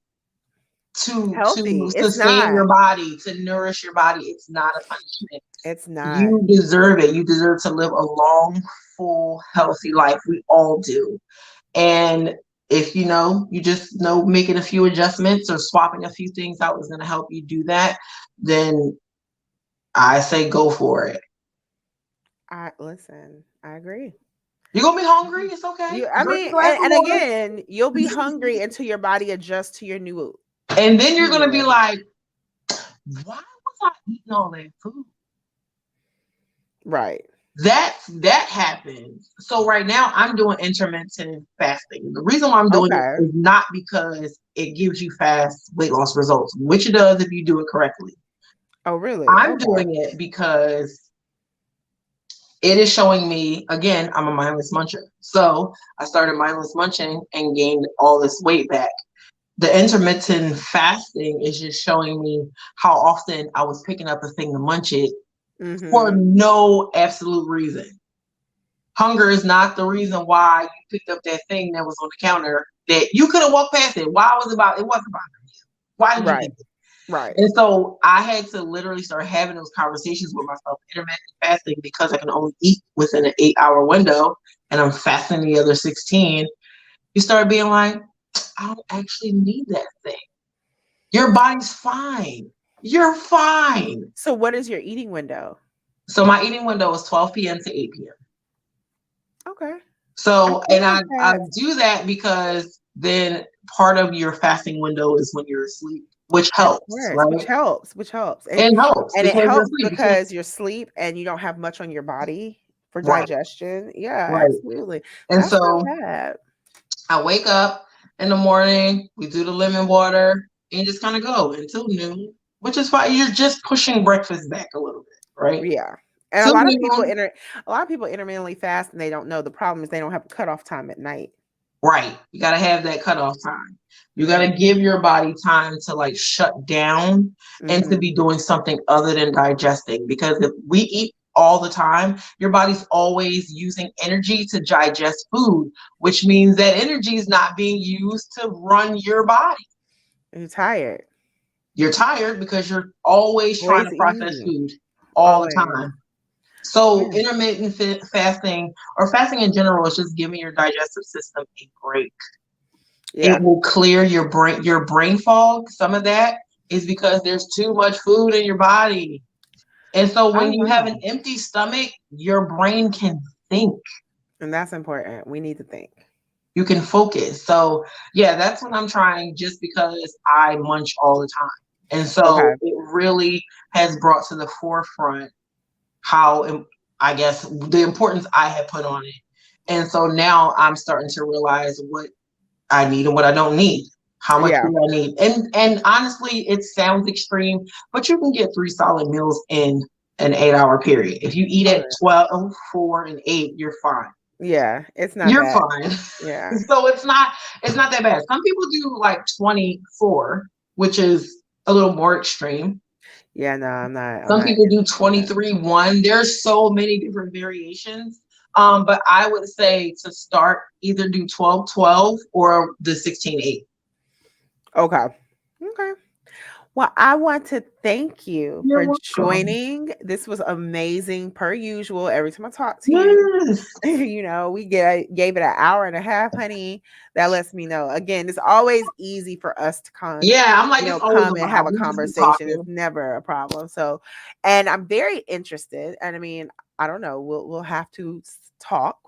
to Healthy. It's sustain not. your body, to nourish your body. It's not a punishment. It's not. You deserve it. You deserve to live a long, full, healthy life. We all do. And if you just know making a few adjustments or swapping a few things out is going to help you do that, then I say go for it. I listen. I agree. You're gonna be hungry. It's okay. I Drink a mean, glass of and water, again, you'll be hungry until your body adjusts to your and then you're eating gonna be rhythm. like, "Why was I eating all that food?" Right. That happens. So right now I'm doing intermittent fasting. The reason why I'm doing Okay. it is not because it gives you fast weight loss results, which it does if you do it correctly. Oh, really? I'm Okay. doing it because it is showing me, again, I'm a mindless muncher. So I started mindless munching and gained all this weight back. The intermittent fasting is just showing me how often I was picking up a thing to munch it for Mm-hmm. no absolute reason. Hunger is not the reason why you picked up that thing that was on the counter that you could have walked past it. Why was it wasn't bothering you? Why did you Right. get it? Right. And so I had to literally start having those conversations with myself, intermittent fasting, because I can only eat within an 8 hour window and I'm fasting the other 16. You start being like, I don't actually need that thing. Your body's fine. You're fine. So, what is your eating window? So my eating window is 12 p.m. to 8 p.m. Okay. I So, feel and like I that. do that because then part of your fasting window is when you're asleep, which Of helps, course, right? which helps, It helps and it because you're helps asleep. You can't, because you're asleep and you don't have much on your body for right, digestion. Yeah, right. absolutely. And That's so not bad. I wake up in the morning, we do the lemon water, and just kind of go until noon, which is fine. You're just pushing breakfast back a little bit, right? Yeah. And Till noon, a lot of people intermittently fast and they don't know. The problem is they don't have a cutoff time at night. right. You got to have that cutoff time. You got to Mm-hmm. give your body time to like shut down and to Mm-hmm. be doing something other than digesting. Because if we eat all the time, your body's always using energy to digest food, which means that energy is not being used to run your body. You're tired. You're tired because you're always trying to Always process eating. food all the Always. time. So Yeah. intermittent fasting or fasting in general is just giving your digestive system a break. It Yeah. will clear your brain fog. Some of that is because there's too much food in your body. And so Oh when you have wow. an empty stomach, your brain can think. And that's important. We need to think. You can focus. So yeah, that's what I'm trying just because I munch all the time. And so Okay. it really has brought to the forefront how I guess the importance I had put on it. And so now I'm starting to realize what I need and what I don't need. How much Yeah. do I need? And honestly, it sounds extreme, but you can get 3 solid meals in an 8 hour period. If you eat Oh at yeah. 12, 4, and 8, you're fine. Yeah. It's not You're bad. fine. Yeah. So it's not that bad. Some people do like 24, which is a little more extreme. Yeah, no, I'm Some not people do interested in that. 23, 1. There's so many different variations. But I would say to start, either do 12, 12 or the 16, 8. Okay. Okay. Well, I want to thank you You're for welcome. joining. This was amazing, per usual. Every time I talk to you, Yes. we gave it an hour and a half, honey. That lets me know. Again, it's always easy for us to Yeah, I'm like, it's always a come and have vibe. a We just be conversation. It's talking. never a problem. So, and I'm very interested. And I mean, I don't know. We'll have to talk.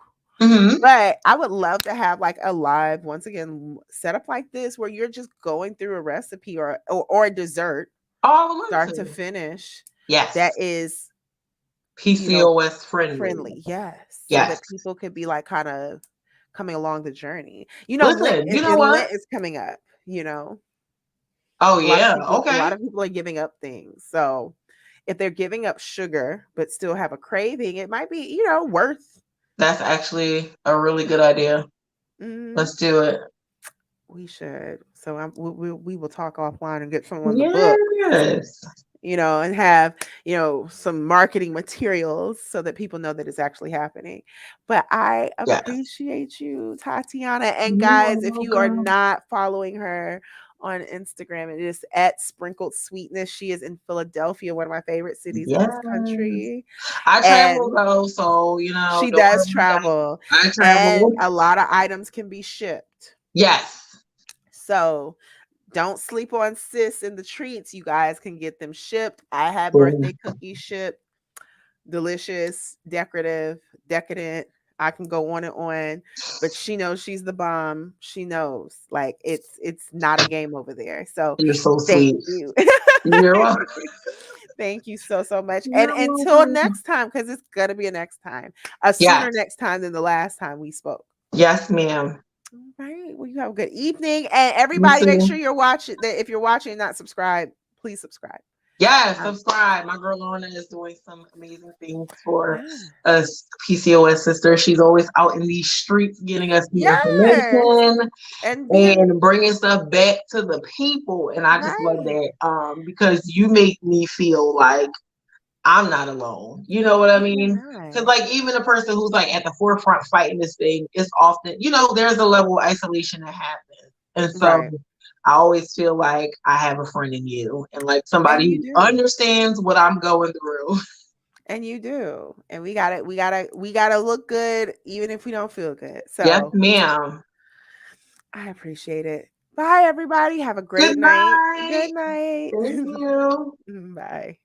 Mm-hmm. But I would love to have like a live, once again, setup like this where you're just going through a recipe or a dessert, Oh, I would love start to to. finish, that Yes. is, you know, PCOS friendly. friendly. Yes. So that Yes. people could be like kind of coming along the journey. Lent Listen, you know and what? Lent is coming up, you know. Oh, A lot of yeah. people a Okay. lot of people are giving up things. So if they're giving up sugar but still have a craving, it might be, worth. That's actually a really good idea. Mhm. Let's do it. We should. So we will talk offline and get someone to book, Yes. and have, some marketing materials so that people know that it's actually happening. But I Yes. appreciate you, Tatiana. And You are guys, if you are welcome. not following her on Instagram, it is at Sprinkled Sweetness. She is in Philadelphia, one of my favorite cities in this Yes. country. I travel And though, so she don't does worry about that. travel, I and travel. a lot of items can be shipped. Yes. So don't sleep on sis in the treats. You guys can get them shipped. I had Boom. birthday cookies shipped. Delicious, decorative, decadent. I can go on and on, but she knows she's the bomb. She knows, like, it's not a game over there. So You're so thank sweet. you. You're welcome. Thank you so, so much. And You're until welcome. next time, because it's gonna be a next time, a sooner Yes. next time than the last time we spoke. Yes, ma'am. All right. Well, you have a good evening. And You everybody, make sure too. you're watching that. If you're watching and not subscribed, please subscribe. Yes, Um, subscribe. My girl Lorna is doing some amazing things for yeah. us PCOS sisters. She's always out in these streets getting us the Yes. information And being and bringing stuff back to the people. And I just love right. that because you make me feel like I'm not alone. You know what I And you're mean? Because, not. like, even a person who's like at the forefront fighting this thing is often, there's a level of isolation that happens. And so Right. I always feel like I have a friend in you and like somebody And you who do. understands what I'm going through. And you do. And we gotta look good even if we don't feel good. Yes, So ma'am. I appreciate it. Bye everybody. Have a Good great night. night. Good night. Thank you. Bye.